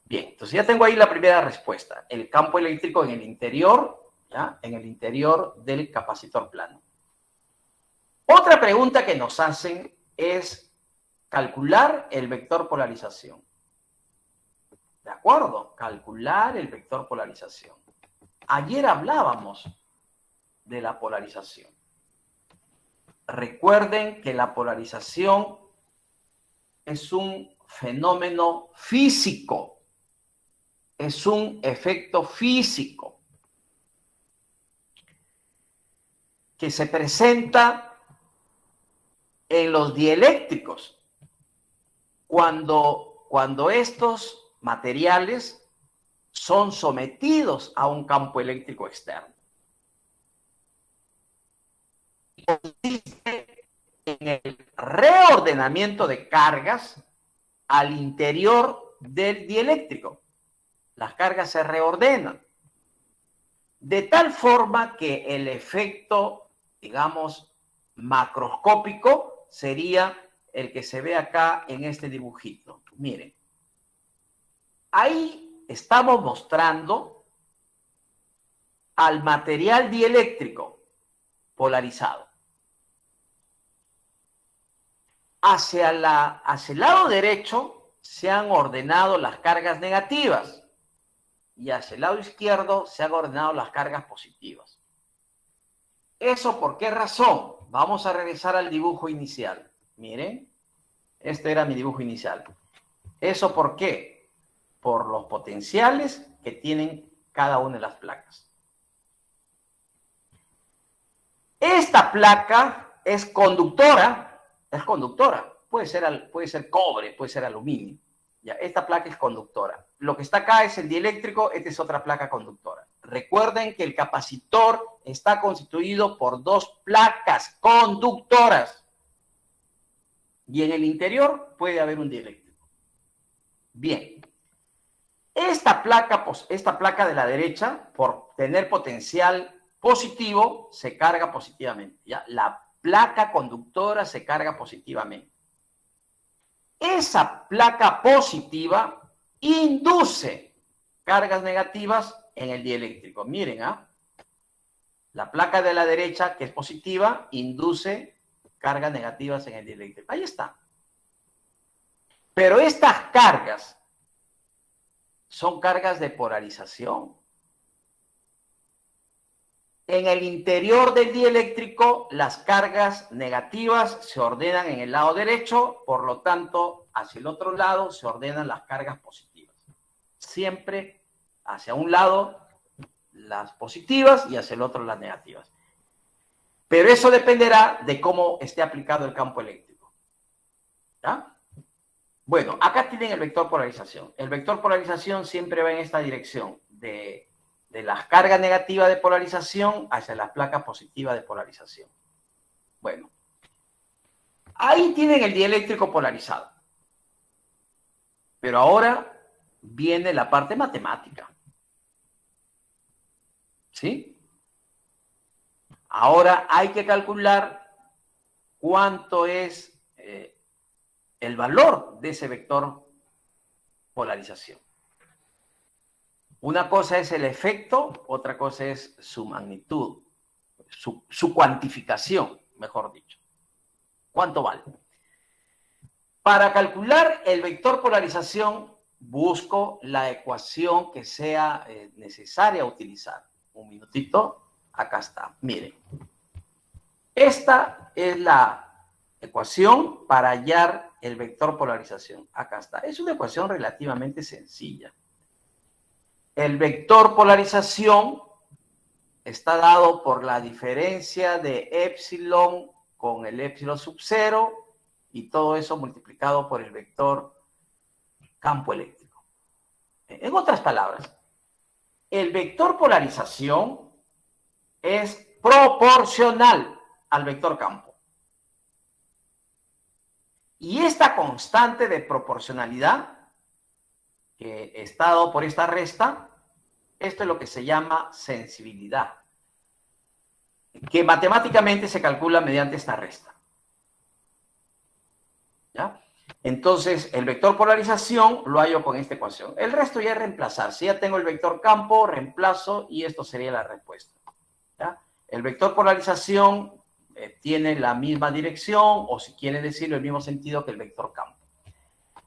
Bien, entonces ya tengo ahí la primera respuesta. El campo eléctrico en el interior, ¿ya? En el interior del capacitor plano. Otra pregunta que nos hacen es calcular el vector polarización. ¿De acuerdo? Calcular el vector polarización. Ayer hablábamos de la polarización. Recuerden que la polarización es un fenómeno físico. Es un efecto físico que se presenta en los dieléctricos cuando estos materiales son sometidos a un campo eléctrico externo. Consiste en el reordenamiento de cargas al interior del dieléctrico. Las cargas se reordenan de tal forma que el efecto, digamos, macroscópico sería el que se ve acá en este dibujito. Miren, ahí estamos mostrando al material dieléctrico polarizado. Hacia el lado derecho se han ordenado las cargas negativas y hacia el lado izquierdo se han ordenado las cargas positivas. ¿Eso por qué razón? Vamos a regresar al dibujo inicial. Miren, este era mi dibujo inicial. ¿Eso por qué? Por los potenciales que tienen cada una de las placas. Esta placa es conductora. Puede ser cobre, puede ser aluminio. Ya, esta placa es conductora. Lo que está acá es el dieléctrico, esta es otra placa conductora. Recuerden que el capacitor está constituido por dos placas conductoras. Y en el interior puede haber un dieléctrico. Bien. Esta placa de la derecha, por tener potencial positivo, se carga positivamente. ¿Ya? La placa conductora se carga positivamente. Esa placa positiva induce cargas negativas en el dieléctrico. Miren, la placa de la derecha, que es positiva, induce cargas negativas en el dieléctrico. Ahí está. Pero estas cargas son cargas de polarización. En el interior del dieléctrico, las cargas negativas se ordenan en el lado derecho, por lo tanto, hacia el otro lado se ordenan las cargas positivas. Siempre hacia un lado las positivas y hacia el otro las negativas. Pero eso dependerá de cómo esté aplicado el campo eléctrico. ¿Ya? Bueno, acá tienen el vector polarización. El vector polarización siempre va en esta dirección, de las cargas negativas de polarización hacia las placas positivas de polarización. Bueno, ahí tienen el dieléctrico polarizado. Pero ahora viene la parte matemática. ¿Sí? Ahora hay que calcular cuánto es el valor de ese vector polarización. Una cosa es el efecto, otra cosa es su magnitud, su cuantificación, mejor dicho. ¿Cuánto vale? Para calcular el vector polarización, busco la ecuación que sea necesaria utilizar. Un minutito, acá está. Miren, esta es la ecuación para hallar el vector polarización. Acá está. Es una ecuación relativamente sencilla. El vector polarización está dado por la diferencia de epsilon con el epsilon sub 0 y todo eso multiplicado por el vector campo eléctrico. En otras palabras, el vector polarización es proporcional al vector campo. Y esta constante de proporcionalidad, que está dado por esta resta, esto es lo que se llama sensibilidad, que matemáticamente se calcula mediante esta resta. ¿Ya? Entonces, el vector polarización lo hallo con esta ecuación. El resto ya es reemplazar. Si ya tengo el vector campo, reemplazo y esto sería la respuesta. ¿Ya? El vector polarización tiene la misma dirección o, si quiere decirlo, el mismo sentido que el vector campo.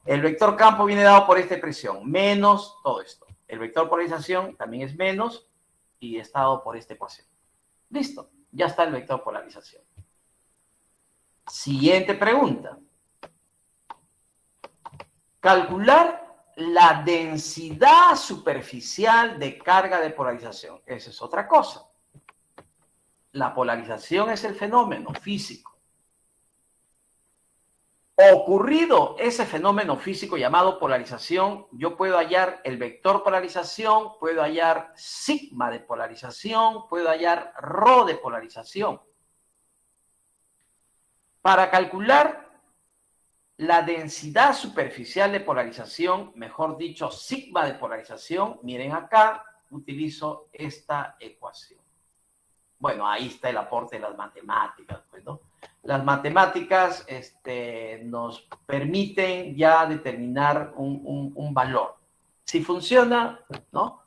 El vector campo viene dado por esta expresión, menos todo esto. El vector polarización también es menos y está dado por esta ecuación. Listo, ya está el vector polarización. Siguiente pregunta. Calcular la densidad superficial de carga de polarización. Esa es otra cosa. La polarización es el fenómeno físico. Ocurrido ese fenómeno físico llamado polarización, yo puedo hallar el vector polarización, puedo hallar sigma de polarización, puedo hallar rho de polarización. Para calcular la densidad superficial de polarización, mejor dicho, sigma de polarización, miren acá, utilizo esta ecuación. Bueno, ahí está el aporte de las matemáticas, pues, ¿no? Las matemáticas nos permiten ya determinar un valor. Si funciona, ¿no?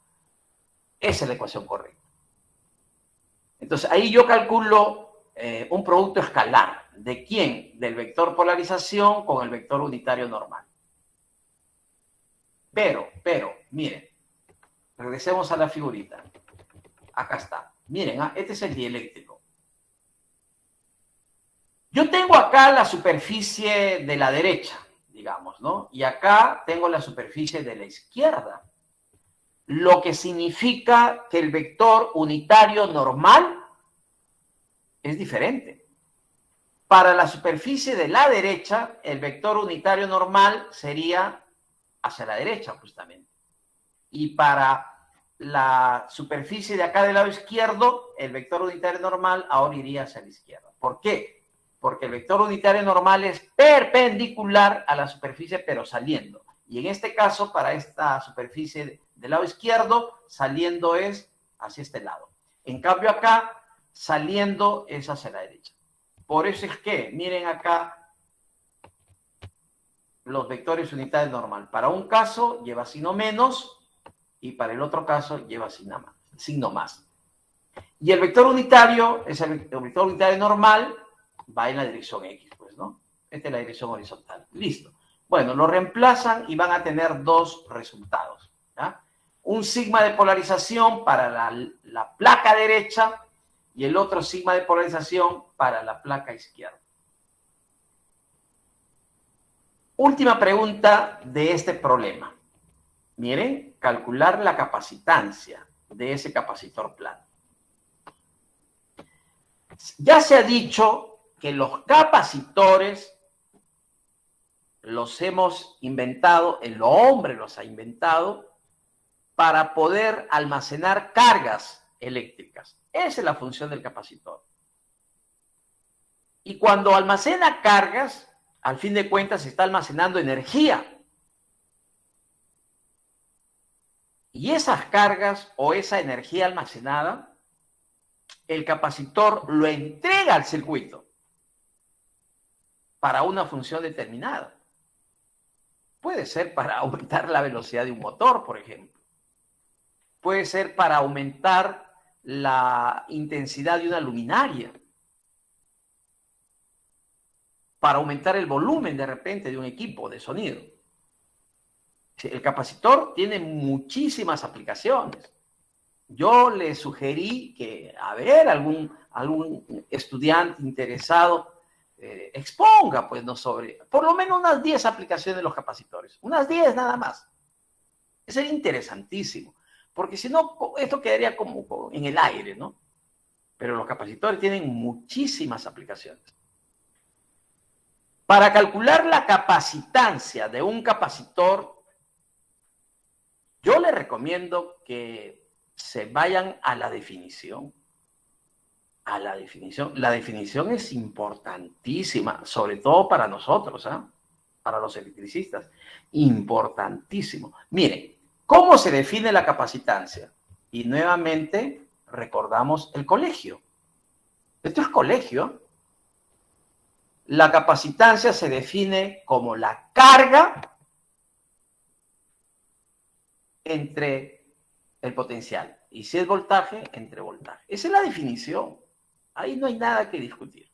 Esa es la ecuación correcta. Entonces, ahí yo calculo un producto escalar. ¿De quién? Del vector polarización con el vector unitario normal. Pero, miren, regresemos a la figurita. Acá está. Miren, este es el dieléctrico. Yo tengo acá la superficie de la derecha, digamos, ¿no? Y acá tengo la superficie de la izquierda. Lo que significa que el vector unitario normal es diferente. Para la superficie de la derecha, el vector unitario normal sería hacia la derecha, justamente. Y para la superficie de acá del lado izquierdo, el vector unitario normal ahora iría hacia la izquierda. ¿Por qué? Porque el vector unitario normal es perpendicular a la superficie, pero saliendo. Y en este caso, para esta superficie del lado izquierdo, saliendo es hacia este lado. En cambio acá, saliendo es hacia la derecha. Por eso es que, miren acá, los vectores unitarios normal. Para un caso lleva signo menos y para el otro caso lleva signo más. Y el vector unitario, es el vector unitario normal, va en la dirección X, pues, ¿no? Esta es la dirección horizontal. Listo. Bueno, lo reemplazan y van a tener dos resultados, ¿ya? Un sigma de polarización para la placa derecha y el otro sigma de polarización para la placa izquierda. Última pregunta de este problema. Miren, calcular la capacitancia de ese capacitor plano. Ya se ha dicho que los capacitores los hemos inventado, el hombre los ha inventado para poder almacenar cargas eléctricas. Esa es la función del capacitor. Y cuando almacena cargas, al fin de cuentas está almacenando energía. Y esas cargas o esa energía almacenada, el capacitor lo entrega al circuito para una función determinada. Puede ser para aumentar la velocidad de un motor, por ejemplo. puede ser para aumentar la intensidad de una luminaria, para aumentar el volumen de repente de un equipo de sonido. El capacitor tiene muchísimas aplicaciones. Yo le sugerí que, a ver, algún estudiante interesado exponga, pues, no sobre, por lo menos unas 10 aplicaciones de los capacitores, unas 10 nada más. Sería interesantísimo, porque si no, esto quedaría como en el aire, ¿no? Pero los capacitores tienen muchísimas aplicaciones. Para calcular la capacitancia de un capacitor, yo le recomiendo que se vayan a la definición. A la definición. La definición es importantísima, sobre todo para nosotros, ¿eh? Para los electricistas. Importantísimo. Miren, ¿cómo se define la capacitancia? Y nuevamente recordamos el colegio. Esto es colegio. La capacitancia se define como la carga entre el potencial. Y si es voltaje, entre voltaje. Esa es la definición. Ahí no hay nada que discutir.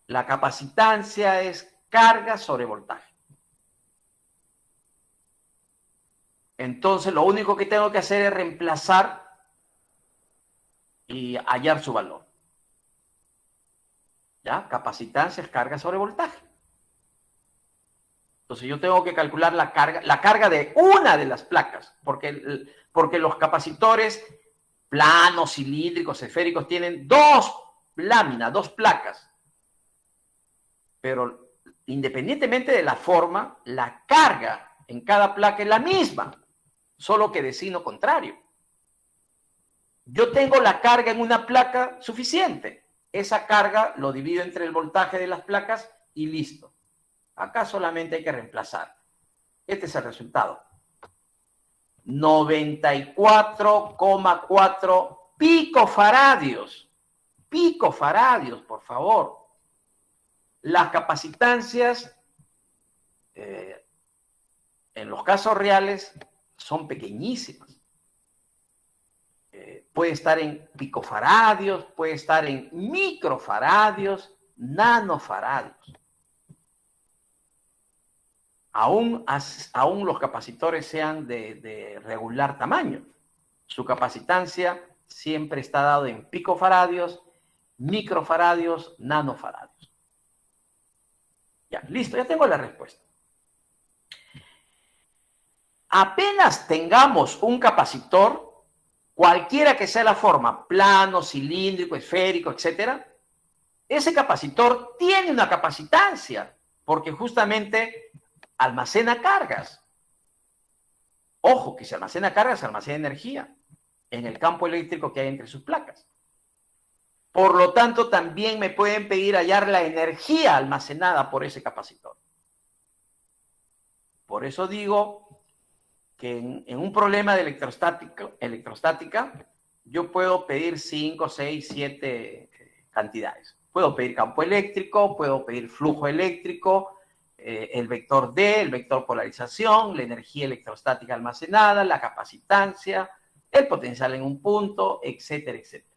La capacitancia es carga sobre voltaje. Entonces, lo único que tengo que hacer es reemplazar y hallar su valor. ¿Ya? Capacitancia es carga sobre voltaje. Entonces, yo tengo que calcular la carga de una de las placas, porque los capacitores planos, cilíndricos, esféricos tienen dos láminas, dos placas. Pero independientemente de la forma, la carga en cada placa es la misma, solo que de signo contrario. Yo tengo la carga en una placa suficiente. Esa carga lo divido entre el voltaje de las placas y listo. Acá solamente hay que reemplazar. Este es el resultado. 94,4 picofaradios. Picofaradios, por favor. Las capacitancias, en los casos reales, son pequeñísimas. Puede estar en picofaradios, puede estar en microfaradios, nanofaradios. Aún los capacitores sean de regular tamaño, su capacitancia siempre está dado en picofaradios, microfaradios, nanofaradios. Ya, listo, ya tengo la respuesta. Apenas tengamos un capacitor, cualquiera que sea la forma, plano, cilíndrico, esférico, etcétera, ese capacitor tiene una capacitancia, porque justamente almacena cargas. Ojo, que si almacena cargas, almacena energía en el campo eléctrico que hay entre sus placas. Por lo tanto, también me pueden pedir hallar la energía almacenada por ese capacitor. Por eso digo que en un problema de electrostática, yo puedo pedir 5, 6, 7 cantidades. Puedo pedir campo eléctrico, puedo pedir flujo eléctrico, el vector D, el vector polarización, la energía electrostática almacenada, la capacitancia, el potencial en un punto, etcétera, etcétera.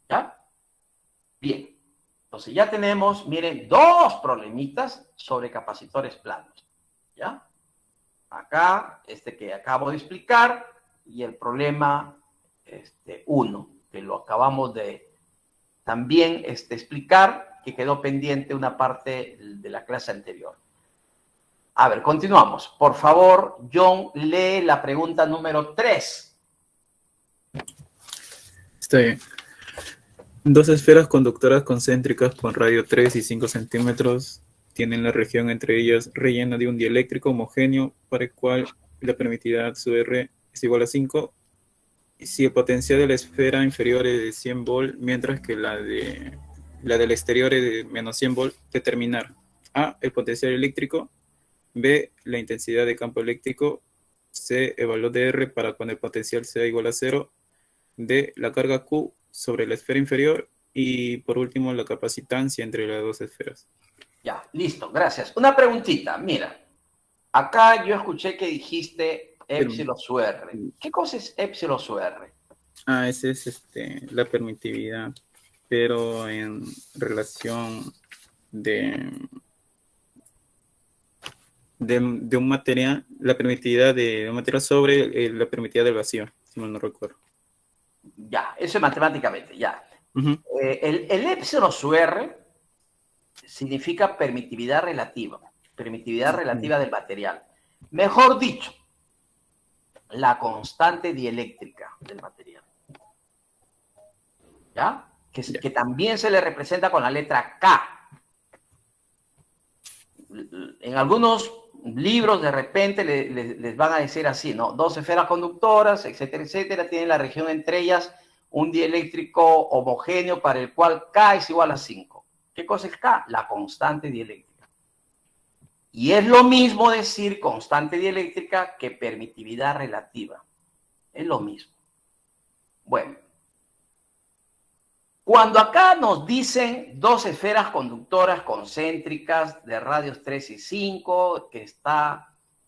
¿Ya? Bien. Entonces ya tenemos, miren, dos problemitas sobre capacitores planos. ¿Ya? Acá, este que acabo de explicar, y el problema 1, que lo acabamos de también explicar, que quedó pendiente una parte de la clase anterior. A ver, continuamos. Por favor, John, lee la pregunta número 3. Está bien. Dos esferas conductoras concéntricas con radio 3 y 5 centímetros tienen la región entre ellas rellena de un dieléctrico homogéneo para el cual la permitida su R es igual a 5 si el potencial de la esfera inferior es de 100 volt, mientras que la del exterior es de menos 100 volt. Determinar A, el potencial eléctrico, B, la intensidad de campo eléctrico, C, el valor de R para cuando el potencial sea igual a 0, D, la carga Q sobre la esfera inferior y por último la capacitancia entre las dos esferas. Ya, listo, gracias. Una preguntita, mira, acá yo escuché que dijiste épsilon sub R. ¿Qué cosa es épsilon sub R? Ese es la permitividad, pero en relación de, de un material, la permitividad de un material sobre la permitividad del vacío, si mal no recuerdo. Ya, eso es matemáticamente, ya. Uh-huh. El épsilon sub R significa permitividad relativa del material. Mejor dicho, la constante dieléctrica del material. ¿Ya? Que también se le representa con la letra K. En algunos libros de repente les van a decir así, ¿no? 2 esferas conductoras, etcétera, etcétera, tienen la región entre ellas un dieléctrico homogéneo para el cual K es igual a 5. ¿Qué cosa es K? La constante dieléctrica. Y es lo mismo decir constante dieléctrica que permitividad relativa. Es lo mismo. Bueno, cuando acá nos dicen 2 esferas conductoras concéntricas de radios 3 y 5, que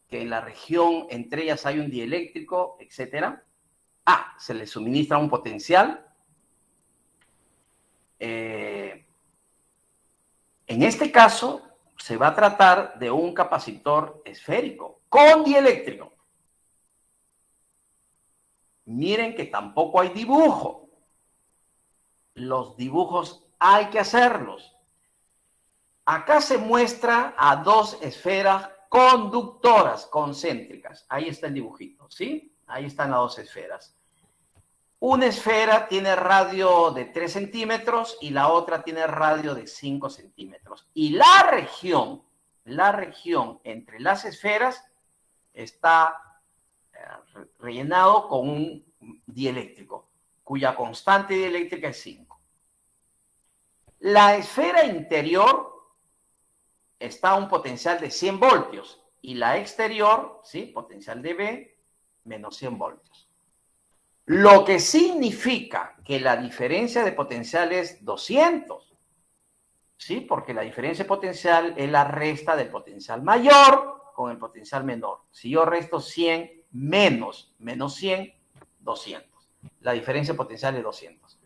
en la región entre ellas hay un dieléctrico, etcétera, se le suministra un potencial. En este caso, se va a tratar de un capacitor esférico con dieléctrico. Miren que tampoco hay dibujo. Los dibujos hay que hacerlos. Acá se muestra a 2 esferas conductoras concéntricas. Ahí está el dibujito, ¿sí? Ahí están las 2 esferas. Una esfera tiene radio de 3 centímetros y la otra tiene radio de 5 centímetros. Y la región entre las esferas está rellenado con un dieléctrico, cuya constante dieléctrica es 5. La esfera interior está a un potencial de 100 voltios y la exterior, ¿sí? Potencial de V menos 100 voltios. Lo que significa que la diferencia de potencial es 200, ¿sí? Porque la diferencia de potencial es la resta del potencial mayor con el potencial menor. Si yo resto 100 menos 100, 200. La diferencia de potencial es 200.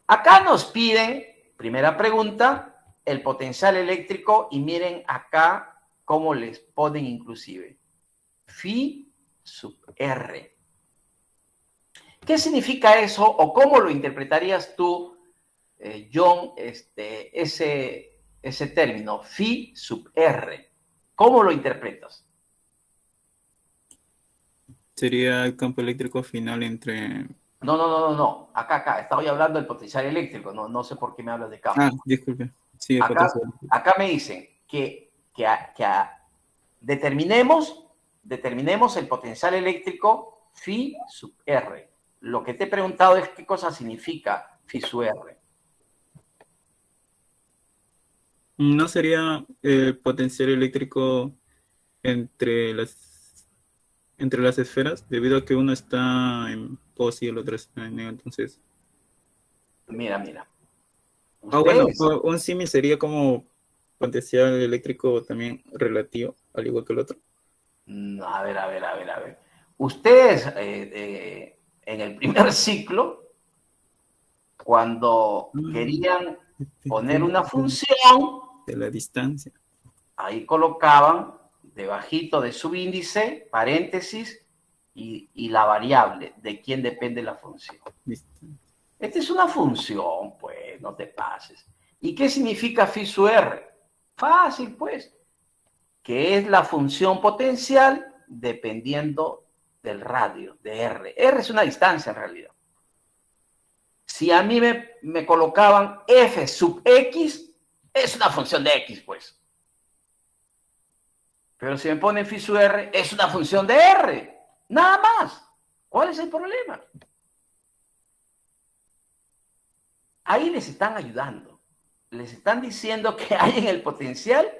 Acá nos piden, primera pregunta, el potencial eléctrico y miren acá cómo les ponen inclusive. Phi sub R. ¿Qué significa eso o cómo lo interpretarías tú, John, ese término, phi sub R? ¿Cómo lo interpretas? Sería el campo eléctrico final entre... No. Acá. Estaba hablando del potencial eléctrico. No sé por qué me hablas de campo. Disculpe. Sí, acá me dicen que determinemos el potencial eléctrico phi sub R. Lo que te he preguntado es qué cosa significa phi sub R. ¿No sería el potencial eléctrico entre las esferas? Debido a que uno está en pos y el otro está en negativo, entonces... Mira. Bueno, un símil sería como potencial eléctrico también relativo, al igual que el otro. A ver. Ustedes en el primer ciclo, cuando querían poner una función de la distancia, ahí colocaban debajito de subíndice, paréntesis y la variable de quién depende la función. Esta es una función, pues, no te pases. ¿Y qué significa phi sub R? Fácil, pues, que es la función potencial dependiendo del radio de R. R es una distancia en realidad. Si a mí me colocaban f sub x, es una función de x, pues. Pero si me ponen phi sub R, es una función de R. Nada más. ¿Cuál es el problema? Ahí les están ayudando. Les están diciendo que hay en el potencial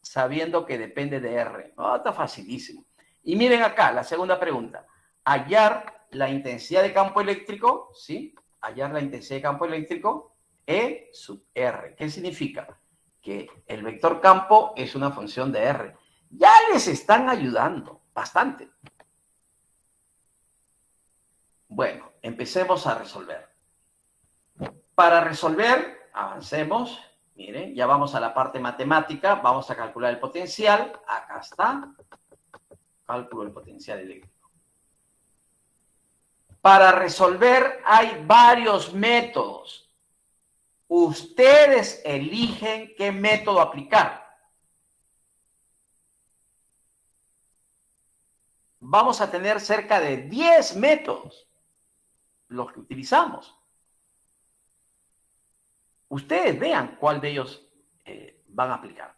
sabiendo que depende de R. Está facilísimo. Y miren acá, la segunda pregunta. Hallar la intensidad de campo eléctrico, ¿sí? Hallar la intensidad de campo eléctrico, E sub R. ¿Qué significa? Que el vector campo es una función de R. Ya les están ayudando bastante. Bueno, empecemos a resolver. Para resolver, avancemos. Miren, ya vamos a la parte matemática. Vamos a calcular el potencial. Acá está. Cálculo del potencial eléctrico. Para resolver hay varios métodos. Ustedes eligen qué método aplicar. Vamos a tener cerca de 10 métodos los que utilizamos. Ustedes vean cuál de ellos van a aplicar.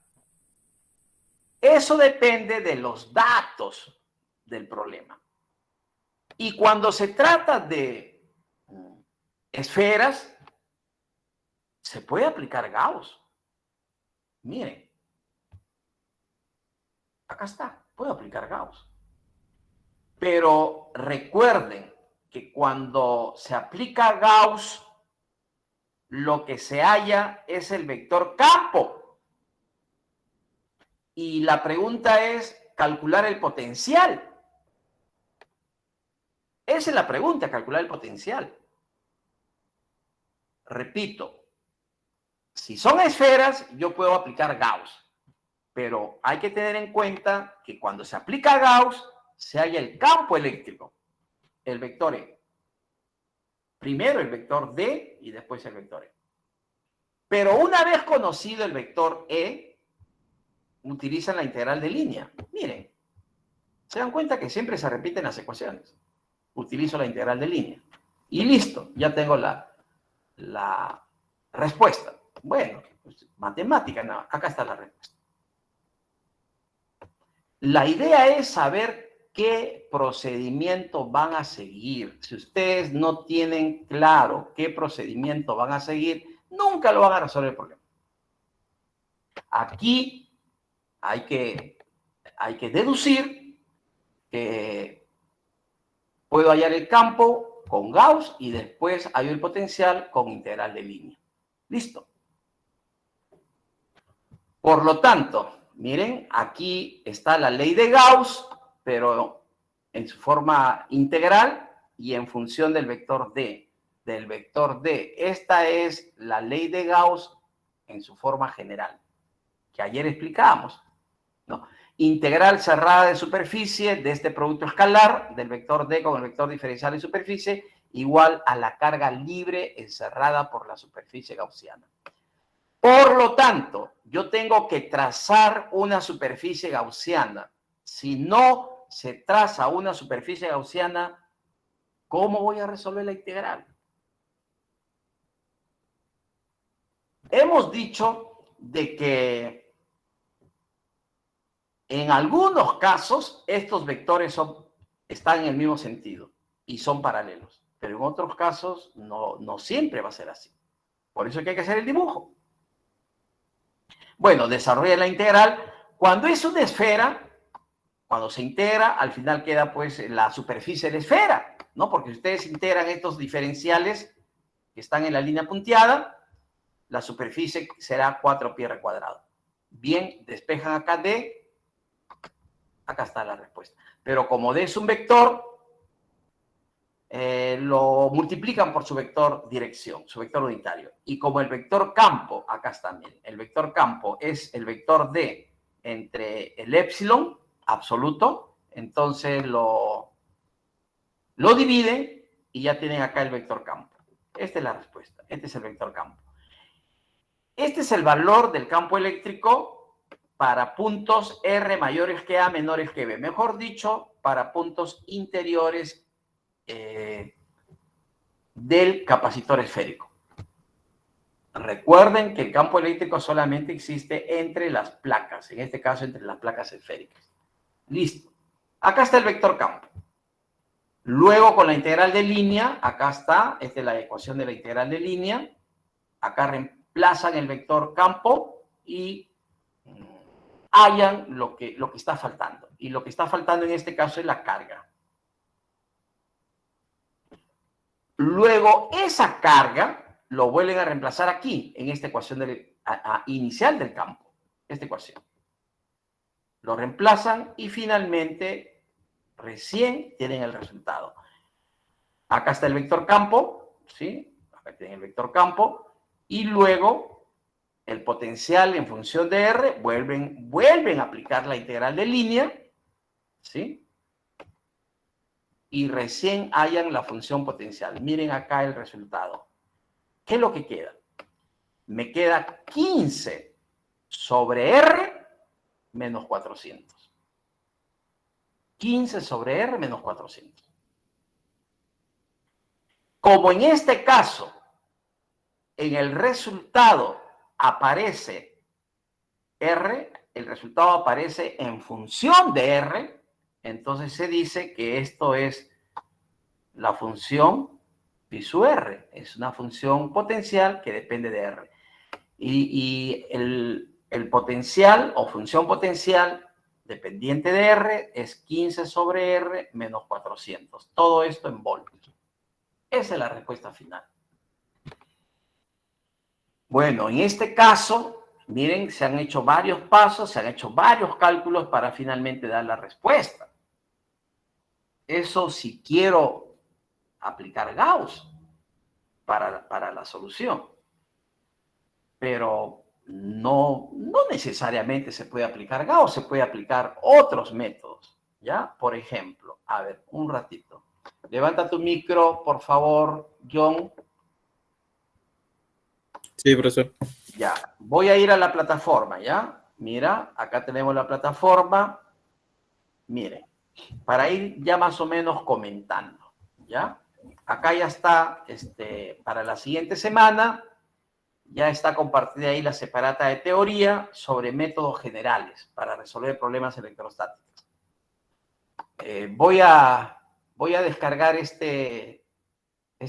Eso depende de los datos del problema. Y cuando se trata de esferas, se puede aplicar Gauss. Miren, acá está, puedo aplicar Gauss. Pero recuerden que cuando se aplica Gauss, lo que se halla es el vector campo. Y la pregunta es calcular el potencial. Esa es la pregunta, calcular el potencial. Repito, si son esferas, yo puedo aplicar Gauss. Pero hay que tener en cuenta que cuando se aplica Gauss, se halla el campo eléctrico, el vector E. Primero el vector D y después el vector E. Pero una vez conocido el vector E, utilizan la integral de línea. Miren, se dan cuenta que siempre se repiten las ecuaciones. Utilizo la integral de línea. Y listo, ya tengo la respuesta. Bueno, pues, matemática, no, acá está la respuesta. La idea es saber qué procedimiento van a seguir. Si ustedes no tienen claro qué procedimiento van a seguir, nunca lo van a resolver el problema. Aquí hay que deducir que puedo hallar el campo con Gauss y después hallo el potencial con integral de línea. Listo. Por lo tanto, miren, aquí está la ley de Gauss, pero en su forma integral y en función del vector D. Del vector D. Esta es la ley de Gauss en su forma general, que ayer explicamos, ¿no? Integral cerrada de superficie de este producto escalar del vector D con el vector diferencial de superficie igual a la carga libre encerrada por la superficie gaussiana. Por lo tanto, yo tengo que trazar una superficie gaussiana. Si no se traza una superficie gaussiana, ¿cómo voy a resolver la integral? Hemos dicho de que en algunos casos estos vectores están en el mismo sentido y son paralelos, pero en otros casos no siempre va a ser así. Por eso es que hay que hacer el dibujo. Bueno, desarrolla la integral. Cuando es una esfera, cuando se integra, al final queda pues la superficie de la esfera, ¿no? Porque si ustedes integran estos diferenciales que están en la línea punteada, la superficie será 4πr². Bien, despejan acá D, acá está la respuesta. Pero como D es un vector, lo multiplican por su vector dirección, su vector unitario. Y como el vector campo, acá está también, el vector campo es el vector D entre el épsilon absoluto, entonces lo dividen y ya tienen acá el vector campo. Esta es la respuesta, este es el vector campo. Este es el valor del campo eléctrico para puntos R mayores que A, menores que B. Mejor dicho, para puntos interiores del capacitor esférico. Recuerden que el campo eléctrico solamente existe entre las placas, en este caso entre las placas esféricas. Listo. Acá está el vector campo. Luego con la integral de línea, acá está, esta es la ecuación de la integral de línea. Acá reemplazan el vector campo y hallan lo que está faltando. Y lo que está faltando en este caso es la carga. Luego esa carga lo vuelven a reemplazar aquí, en esta ecuación inicial del campo. Esta ecuación. Lo reemplazan y finalmente recién tienen el resultado. Acá está el vector campo, ¿sí? Acá tiene el vector campo. Y luego el potencial en función de R, vuelven a aplicar la integral de línea, ¿sí? Y recién hallan la función potencial. Miren acá el resultado. ¿Qué es lo que queda? Me queda 15 sobre R menos 400. 15 sobre R menos 400. Como en este caso, en el resultado aparece R, el resultado aparece en función de R, entonces se dice que esto es la función pi sub R, es una función potencial que depende de R. Y el potencial o función potencial dependiente de R es 15 sobre R menos 400. Todo esto en voltios. Esa es la respuesta final. Bueno, en este caso, miren, se han hecho varios pasos, se han hecho varios cálculos para finalmente dar la respuesta. Eso si quiero aplicar Gauss para la solución. Pero no necesariamente se puede aplicar Gauss, se puede aplicar otros métodos, ¿ya? Por ejemplo, a ver, un ratito. Levanta tu micro, por favor, John. Sí, profesor. Ya, voy a ir a la plataforma, ¿ya? Mira, acá tenemos la plataforma. Miren, para ir ya más o menos comentando, ¿ya? Acá ya está, para la siguiente semana, ya está compartida ahí la separata de teoría sobre métodos generales para resolver problemas electrostáticos. Voy a descargar este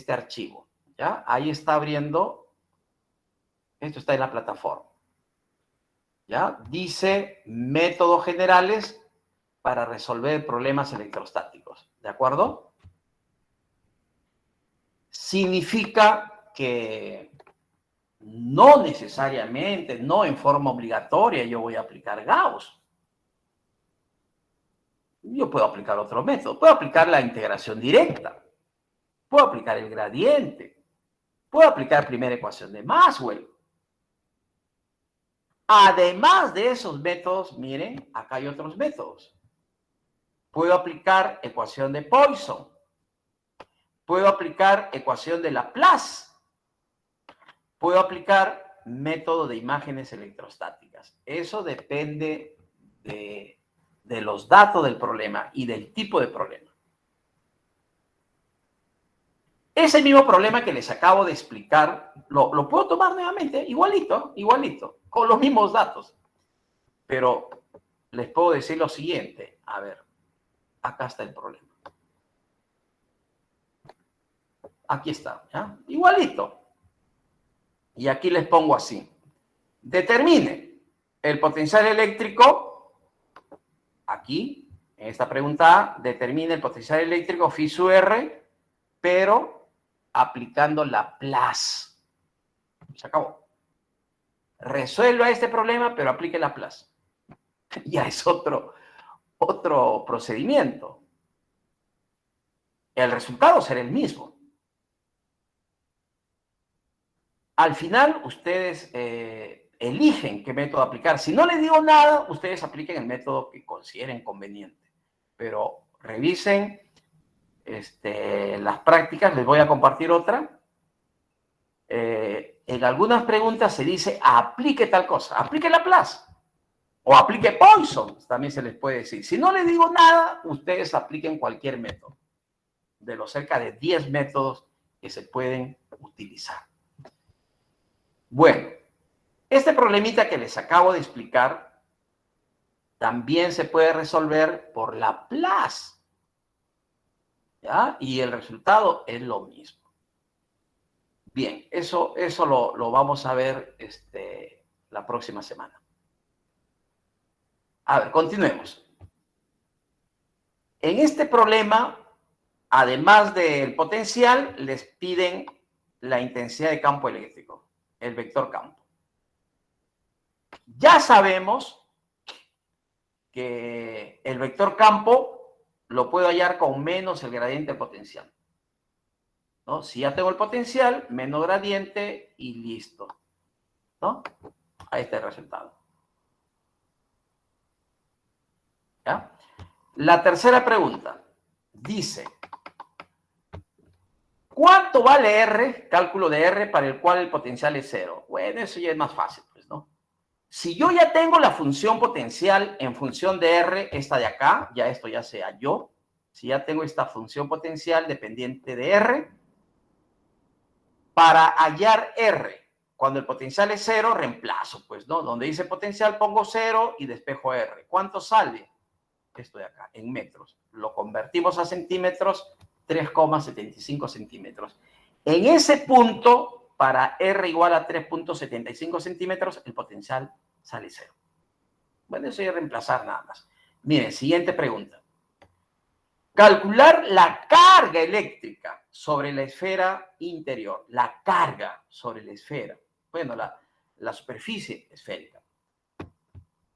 archivo, ¿ya? Ahí está abriendo, esto está en la plataforma, ¿ya? Dice métodos generales para resolver problemas electrostáticos, ¿de acuerdo? Significa que no necesariamente, no en forma obligatoria yo voy a aplicar Gauss. Yo puedo aplicar otro método, puedo aplicar la integración directa, puedo aplicar el gradiente, puedo aplicar primera ecuación de Maxwell. Además de esos métodos, miren, acá hay otros métodos. Puedo aplicar ecuación de Poisson, puedo aplicar ecuación de Laplace, puedo aplicar método de imágenes electrostáticas. Eso depende de los datos del problema y del tipo de problema. Ese mismo problema que les acabo de explicar, lo puedo tomar nuevamente, igualito, con los mismos datos. Pero les puedo decir lo siguiente. A ver, acá está el problema. Aquí está, ¿ya? Igualito. Y aquí les pongo así. Determine el potencial eléctrico, aquí, en esta pregunta A, determine el potencial eléctrico phi sub R, pero aplicando Laplace. Se acabó. Resuelva este problema, pero aplique Laplace. Ya es otro procedimiento. El resultado será el mismo. Al final, ustedes eligen qué método aplicar. Si no les digo nada, ustedes apliquen el método que consideren conveniente. Pero revisen las prácticas. Les voy a compartir otra. En algunas preguntas se dice aplique tal cosa, aplique Laplace o aplique Poisson, también se les puede decir. Si no les digo nada, ustedes apliquen cualquier método de los cerca de 10 métodos que se pueden utilizar. Bueno, este problemita que les acabo de explicar también se puede resolver por Laplace, ¿ya? Y el resultado es lo mismo. Bien, eso lo vamos a ver la próxima semana. A ver, continuemos. En este problema, además del potencial, les piden la intensidad de campo eléctrico, el vector campo. Ya sabemos que el vector campo lo puedo hallar con menos el gradiente potencial. ¿no? Si ya tengo el potencial, menos gradiente y listo, ¿no? Ahí está el resultado. ¿Ya? La tercera pregunta dice, ¿cuánto vale R, cálculo de R, para el cual el potencial es 0? Bueno, eso ya es más fácil, pues, ¿no? Si yo ya tengo la función potencial en función de R, esta de acá, ya esto ya sea yo, si ya tengo esta función potencial dependiente de R, para hallar R, cuando el potencial es 0, reemplazo, pues, ¿no? Donde dice potencial pongo 0 y despejo R. ¿Cuánto sale? Esto de acá, en metros. Lo convertimos a centímetros, 3,75 centímetros. En ese punto, para R igual a 3,75 centímetros, el potencial sale 0. Bueno, eso es reemplazar nada más. Miren, siguiente pregunta. Calcular la carga eléctrica sobre la esfera interior. La carga sobre la esfera. Bueno, la superficie esférica.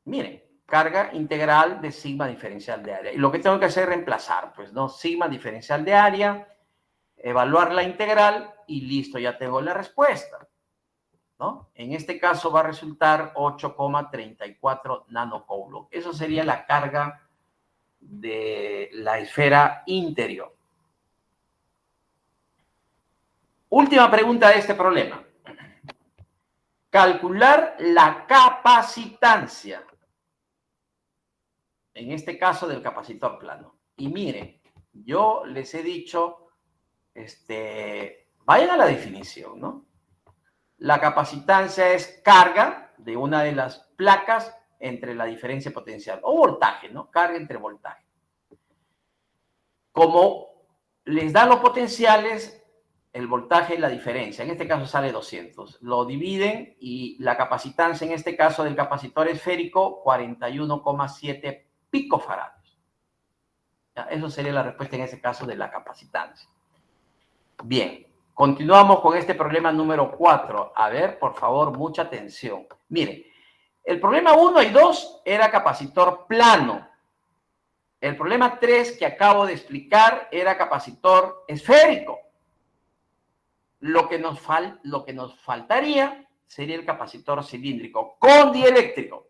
Miren, carga integral de sigma diferencial de área. Y lo que tengo que hacer es reemplazar, pues, ¿no? Sigma diferencial de área, evaluar la integral y listo, ya tengo la respuesta, ¿no? En este caso va a resultar 8,34 nanocoulomb. Eso sería la carga de la esfera interior. Última pregunta de este problema. Calcular la capacitancia, en este caso del capacitor plano. Y miren, yo les he dicho, vayan a la definición, ¿no? La capacitancia es carga de una de las placas entre la diferencia potencial, o voltaje, ¿no? Carga entre voltaje. Como les dan los potenciales, el voltaje y la diferencia, en este caso sale 200, lo dividen y la capacitancia en este caso del capacitor esférico, 41,7 picofarados. Eso sería la respuesta en ese caso de la capacitancia. Bien, continuamos con este problema número 4. A ver, por favor, mucha atención. Miren, el problema 1 y 2 era capacitor plano. El problema 3 que acabo de explicar era capacitor esférico. Lo que nos faltaría sería el capacitor cilíndrico con dieléctrico.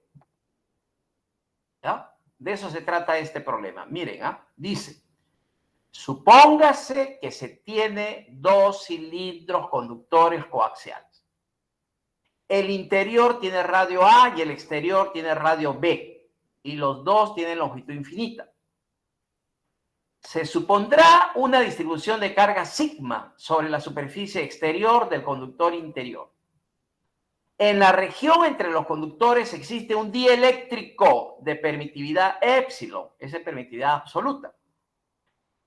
¿Ya? De eso se trata este problema. Miren, dice, supóngase que se tiene dos cilindros conductores coaxiales. El interior tiene radio A y el exterior tiene radio B. Y los dos tienen longitud infinita. Se supondrá una distribución de carga sigma sobre la superficie exterior del conductor interior. En la región entre los conductores existe un dieléctrico de permitividad epsilon, esa es permitividad absoluta.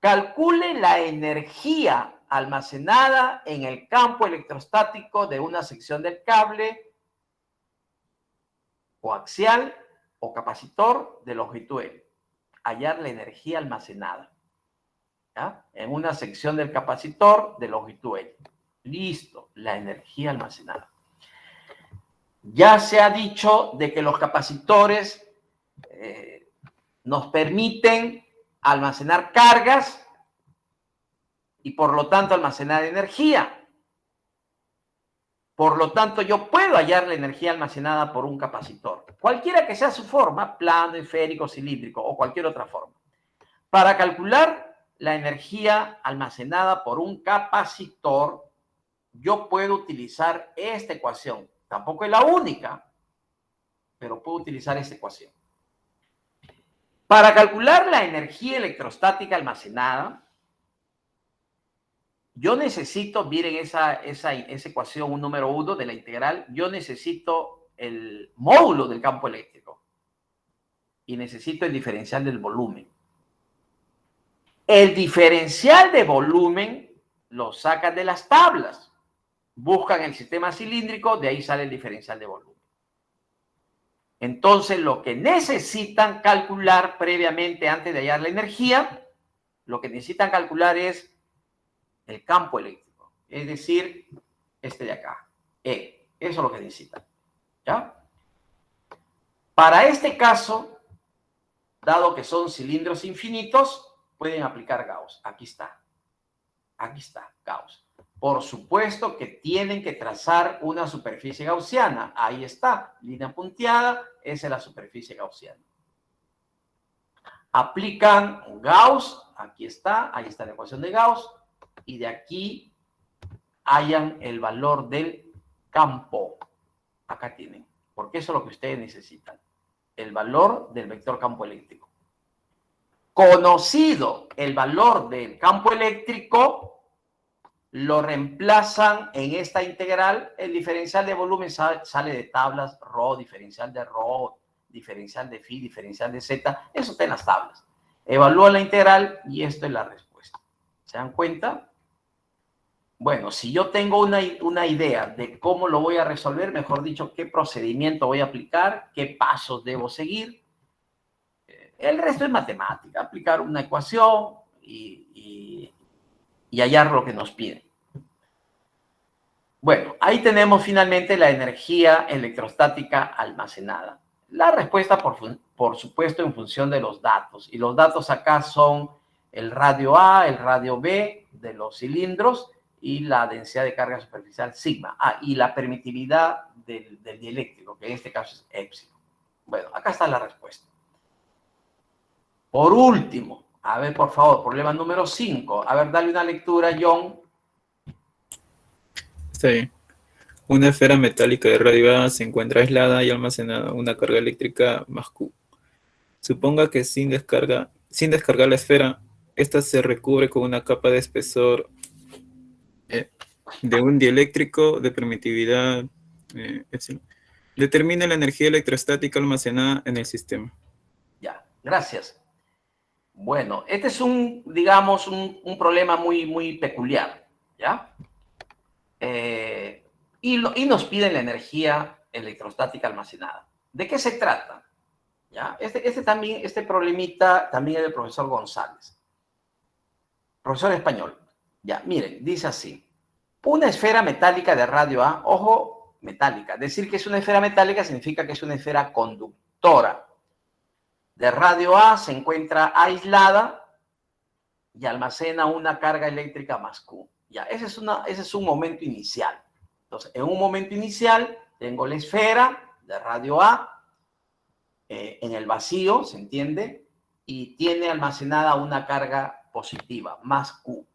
Calcule la energía almacenada en el campo electrostático de una sección del cable coaxial o capacitor de longitud L. Hallar la energía almacenada, ¿ya? En una sección del capacitor de longitud L. Listo, la energía almacenada. Ya se ha dicho de que los capacitores nos permiten almacenar cargas y por lo tanto almacenar energía. Por lo tanto, yo puedo hallar la energía almacenada por un capacitor, cualquiera que sea su forma, plano, esférico, cilíndrico o cualquier otra forma. Para calcular la energía almacenada por un capacitor, yo puedo utilizar esta ecuación. Tampoco es la única, pero puedo utilizar esta ecuación. Para calcular la energía electrostática almacenada, yo necesito, miren esa ecuación, un número 1 de la integral, yo necesito el módulo del campo eléctrico y necesito el diferencial del volumen. El diferencial de volumen lo sacan de las tablas, buscan el sistema cilíndrico, de ahí sale el diferencial de volumen. Entonces, lo que necesitan calcular previamente antes de hallar la energía, lo que necesitan calcular es el campo eléctrico, es decir, este de acá, E. Eso es lo que necesitan, ¿ya? Para este caso, dado que son cilindros infinitos, pueden aplicar Gauss. Aquí está. Aquí está, Gauss. Por supuesto que tienen que trazar una superficie gaussiana. Ahí está, línea punteada, esa es la superficie gaussiana. Aplican Gauss, aquí está, ahí está la ecuación de Gauss, y de aquí hallan el valor del campo. Acá tienen, porque eso es lo que ustedes necesitan. El valor del vector campo eléctrico. Conocido el valor del campo eléctrico, lo reemplazan en esta integral. El diferencial de volumen sale de tablas, ρ, diferencial de ρ, diferencial de phi, diferencial de z. Eso está en las tablas. Evalúan la integral y esto es la respuesta. ¿Se dan cuenta? Bueno, si yo tengo una idea de cómo lo voy a resolver, mejor dicho, qué procedimiento voy a aplicar, qué pasos debo seguir, el resto es matemática, aplicar una ecuación y hallar lo que nos piden. Bueno, ahí tenemos finalmente la energía electrostática almacenada. La respuesta, por supuesto, en función de los datos. Y los datos acá son el radio A, el radio B de los cilindros y la densidad de carga superficial sigma. Ah, y la permitividad del dieléctrico, que en este caso es épsilon. Bueno, acá está la respuesta. Por último, a ver, por favor, problema número 5. A ver, dale una lectura, John. Está bien. Una esfera metálica de radio A se encuentra aislada y almacenada una carga eléctrica más Q. Suponga que sin descargar la esfera, esta se recubre con una capa de espesor de un dieléctrico de permitividad epsilon. Determina la energía electrostática almacenada en el sistema. Ya, gracias. Bueno, este es digamos, un problema muy peculiar, ¿ya? Y nos piden la energía electrostática almacenada. ¿De qué se trata? ¿Ya? Este problemita también es del profesor González. Profesor español. Ya, miren, dice así. Una esfera metálica de radio A, ojo, metálica. Decir que es una esfera metálica significa que es una esfera conductora. De radio A se encuentra aislada y almacena una carga eléctrica más Q. Ya, ese es un momento inicial. Entonces, en un momento inicial tengo la esfera de radio A en el vacío, ¿se entiende? Y tiene almacenada una carga positiva, más Q.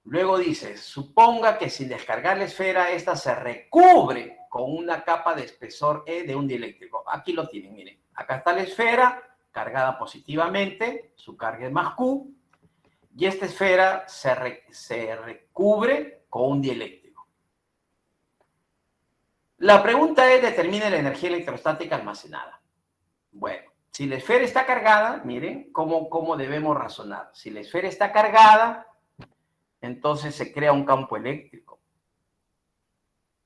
Luego dice, suponga que sin descargar la esfera, esta se recubre con una capa de espesor E de un dieléctrico. Aquí lo tienen, miren. Acá está la esfera cargada positivamente, su carga es más Q, y esta esfera se recubre con un dieléctrico. La pregunta es, determine la energía electrostática almacenada. Bueno, si la esfera está cargada, miren cómo debemos razonar. Si la esfera está cargada, entonces se crea un campo eléctrico.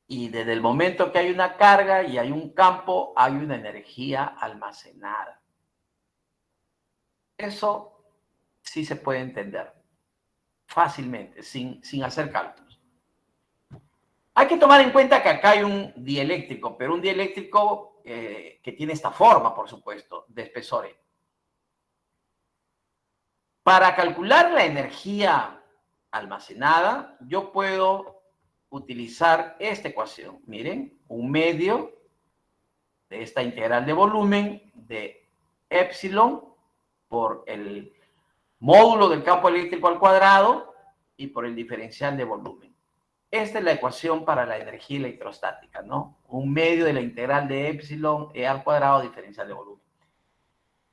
Y desde el momento que hay una carga y hay un campo, hay una energía almacenada. Eso sí se puede entender fácilmente, sin hacer cálculos. Hay que tomar en cuenta que acá hay un dieléctrico, pero un dieléctrico que tiene esta forma, por supuesto, de espesor E. Para calcular la energía almacenada, yo puedo utilizar esta ecuación. Miren, un medio de esta integral de volumen de epsilon por el módulo del campo eléctrico al cuadrado y por el diferencial de volumen. Esta es la ecuación para la energía electrostática, ¿no? Un medio de la integral de epsilon E al cuadrado diferencial de volumen.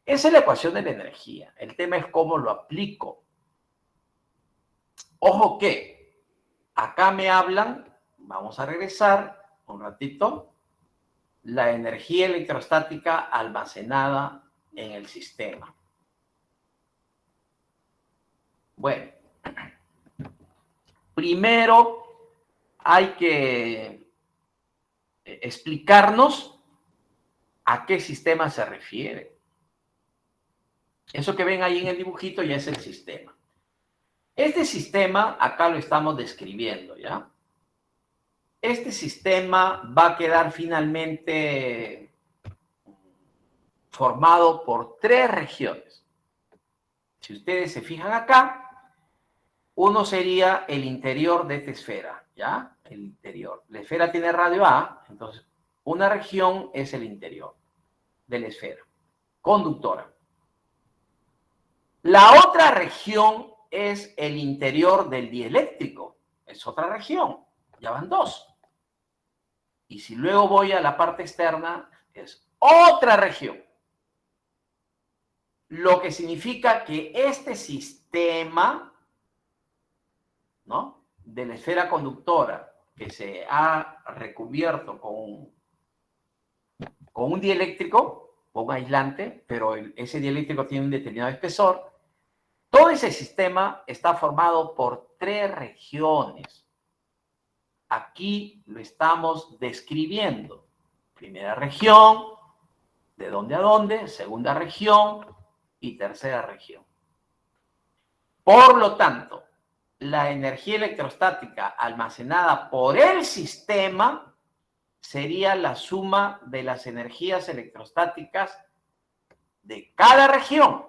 Esa es la ecuación de la energía. El tema es cómo lo aplico. Ojo que acá me hablan, vamos a regresar un ratito, la energía electrostática almacenada en el sistema. Bueno, primero hay que explicarnos a qué sistema se refiere. Eso que ven ahí en el dibujito ya es el sistema. Este sistema, acá lo estamos describiendo, ¿ya? Este sistema va a quedar finalmente formado por 3 regiones. Si ustedes se fijan acá, Uno sería el interior de esta esfera, ¿ya? El interior. La esfera tiene radio A, entonces una región es el interior de la esfera, conductora. La otra región es el interior del dieléctrico, es otra región, ya van dos. Y si luego voy a la parte externa, es otra región. Lo que significa que este sistema, ¿no?, de la esfera conductora que se ha recubierto con un dieléctrico, con un aislante, pero ese dieléctrico tiene un determinado espesor, todo ese sistema está formado por 3 regiones. Aquí lo estamos describiendo. Primera región, de dónde a dónde, segunda región y tercera región. Por lo tanto, la energía electrostática almacenada por el sistema sería la suma de las energías electrostáticas de cada región.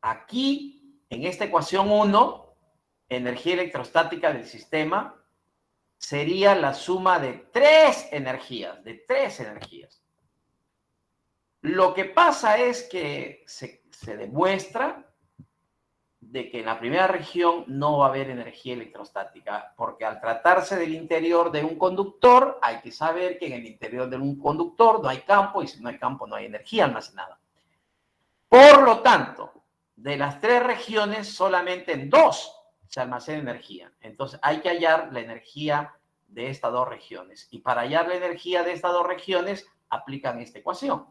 Aquí, en esta ecuación 1, energía electrostática del sistema sería la suma de 3 energías, Lo que pasa es que se demuestra de que en la primera región no va a haber energía electrostática, porque al tratarse del interior de un conductor, hay que saber que en el interior de un conductor no hay campo, y si no hay campo no hay energía almacenada. Por lo tanto, de las 3 regiones, solamente en 2 se almacena energía. Entonces hay que hallar la energía de estas 2 regiones. Y para hallar la energía de estas 2 regiones, aplican esta ecuación.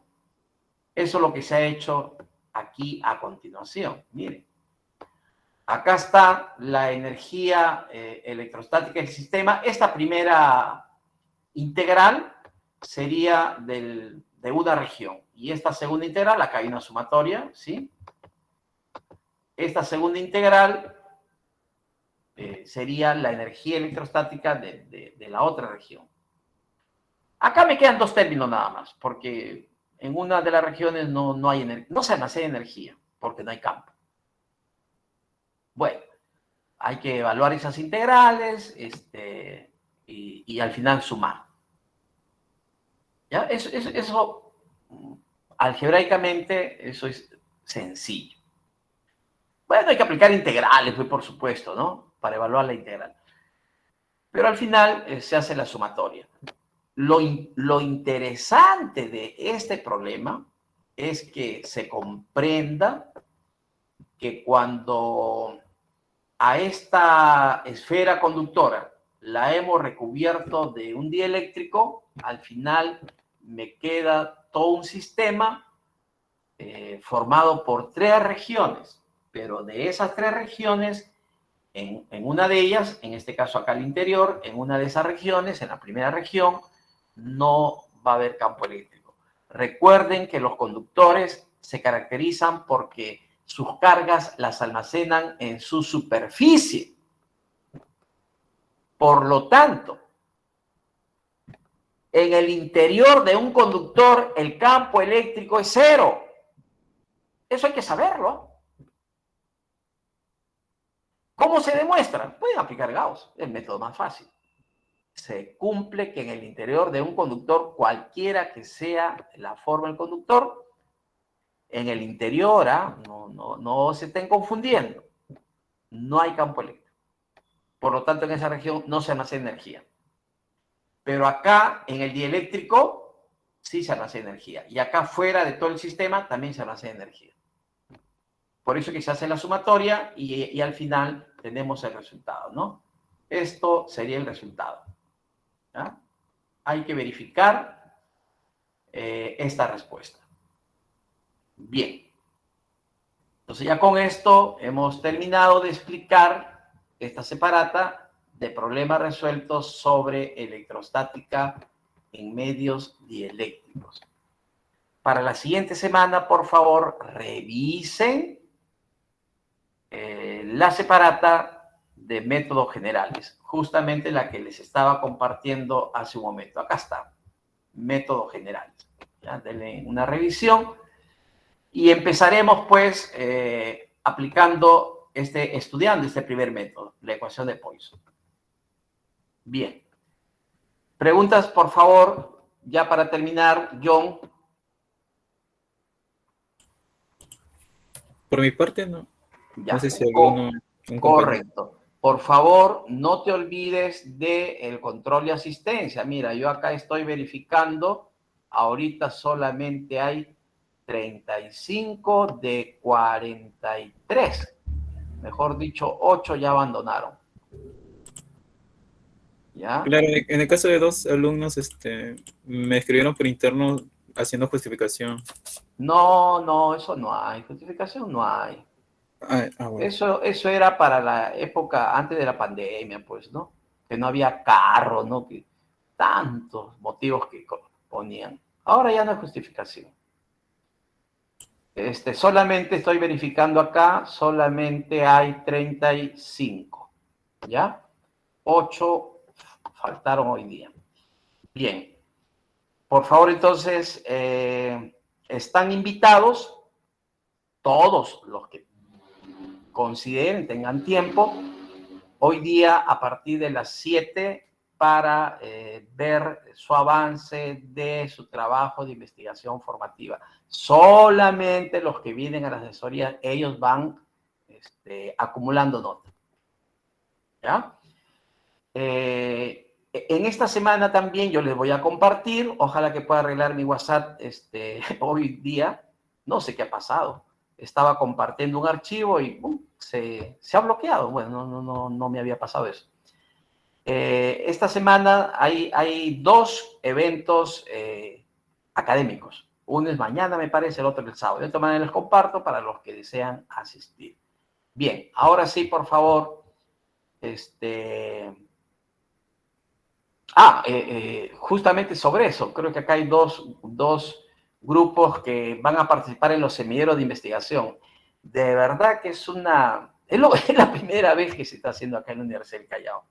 Eso es lo que se ha hecho aquí a continuación. Miren. Acá está la energía electrostática del sistema. Esta primera integral sería de una región. Y esta segunda integral, acá hay una sumatoria, ¿sí? Esta segunda integral sería la energía electrostática de la otra región. Acá me quedan 2 términos nada más, porque en una de las regiones no se almacena energía, porque no hay campo. Bueno, hay que evaluar esas integrales y al final sumar. ¿Ya? Eso algebraicamente, eso es sencillo. Bueno, hay que aplicar integrales, pues, por supuesto, ¿no? Para evaluar la integral. Pero al final se hace la sumatoria. Lo interesante de este problema es que se comprenda que cuando a esta esfera conductora la hemos recubierto de un dieléctrico, al final me queda todo un sistema formado por 3 regiones, pero de esas 3 regiones, en una de ellas, en este caso acá al interior, en una de esas regiones, en la primera región, no va a haber campo eléctrico. Recuerden que los conductores se caracterizan porque sus cargas las almacenan en su superficie. Por lo tanto, en el interior de un conductor el campo eléctrico es 0. Eso hay que saberlo. ¿Cómo se demuestra? Pueden aplicar Gauss, el método más fácil. Se cumple que en el interior de un conductor, cualquiera que sea la forma del conductor, en el interior, no se estén confundiendo, no hay campo eléctrico. Por lo tanto, en esa región no se almacena energía. Pero acá, en el dieléctrico, sí se almacena energía. Y acá fuera de todo el sistema también se almacena energía. Por eso que se hace la sumatoria y al final tenemos el resultado, ¿no? Esto sería el resultado. ¿Ya? Hay que verificar esta respuesta. Bien. Entonces ya con esto hemos terminado de explicar esta separata de problemas resueltos sobre electrostática en medios dieléctricos. Para la siguiente semana, por favor, revisen la separata de métodos generales, justamente la que les estaba compartiendo hace un momento. Acá está, métodos generales. ¿Ya? Denle una revisión y empezaremos pues aplicando estudiando este primer método, la ecuación de Poisson. Bien. Preguntas, por favor, ya para terminar, John. Por mi parte, no. No Ya. sé si alguno, un compañero. Correcto. Por favor, no te olvides del control de asistencia. Mira, yo acá estoy verificando. Ahorita solamente hay 35 de 43. Mejor dicho, 8 ya abandonaron. ¿Ya? Claro, en el caso de dos alumnos, me escribieron por interno haciendo justificación. No, no, eso no hay. Justificación no hay. Bueno. Eso era para la época antes de la pandemia, pues, ¿no? Que no había carro, ¿no? Que tantos motivos que ponían. Ahora ya no hay justificación. Solamente estoy verificando acá, solamente hay 35, ¿ya? 8 faltaron hoy día. Bien, por favor, entonces, están invitados todos los que consideren, tengan tiempo, hoy día a partir de las 7 para ver su avance de su trabajo de investigación formativa. Solamente los que vienen a la asesoría, ellos van acumulando notas. ¿Ya? En esta semana también yo les voy a compartir, ojalá que pueda arreglar mi WhatsApp hoy día, no sé qué ha pasado. Estaba compartiendo un archivo y se ha bloqueado. Bueno, no me había pasado eso. Esta semana hay 2 eventos académicos. Uno es mañana, me parece, el otro es el sábado. De esta manera les comparto para los que desean asistir. Bien, ahora sí, por favor. Justamente sobre eso, creo que acá hay dos grupos que van a participar en los semilleros de investigación. De verdad que es la primera vez que se está haciendo acá en la Universidad del Callao.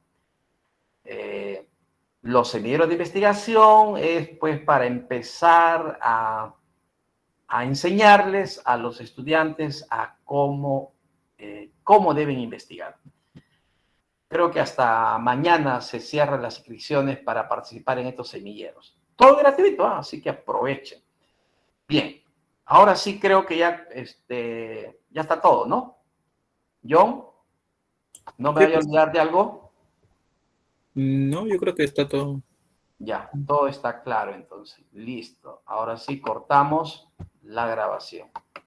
Los semilleros de investigación es pues para empezar a enseñarles a los estudiantes a cómo deben investigar. Creo que hasta mañana se cierran las inscripciones para participar en estos semilleros. Todo gratuito, así que aprovechen. Bien, ahora sí creo que ya está todo, ¿no? John, ¿no me Sí, vaya a pues, olvidar de algo? no, yo creo que está todo. Ya, todo está claro entonces. Listo. Ahora sí cortamos la grabación.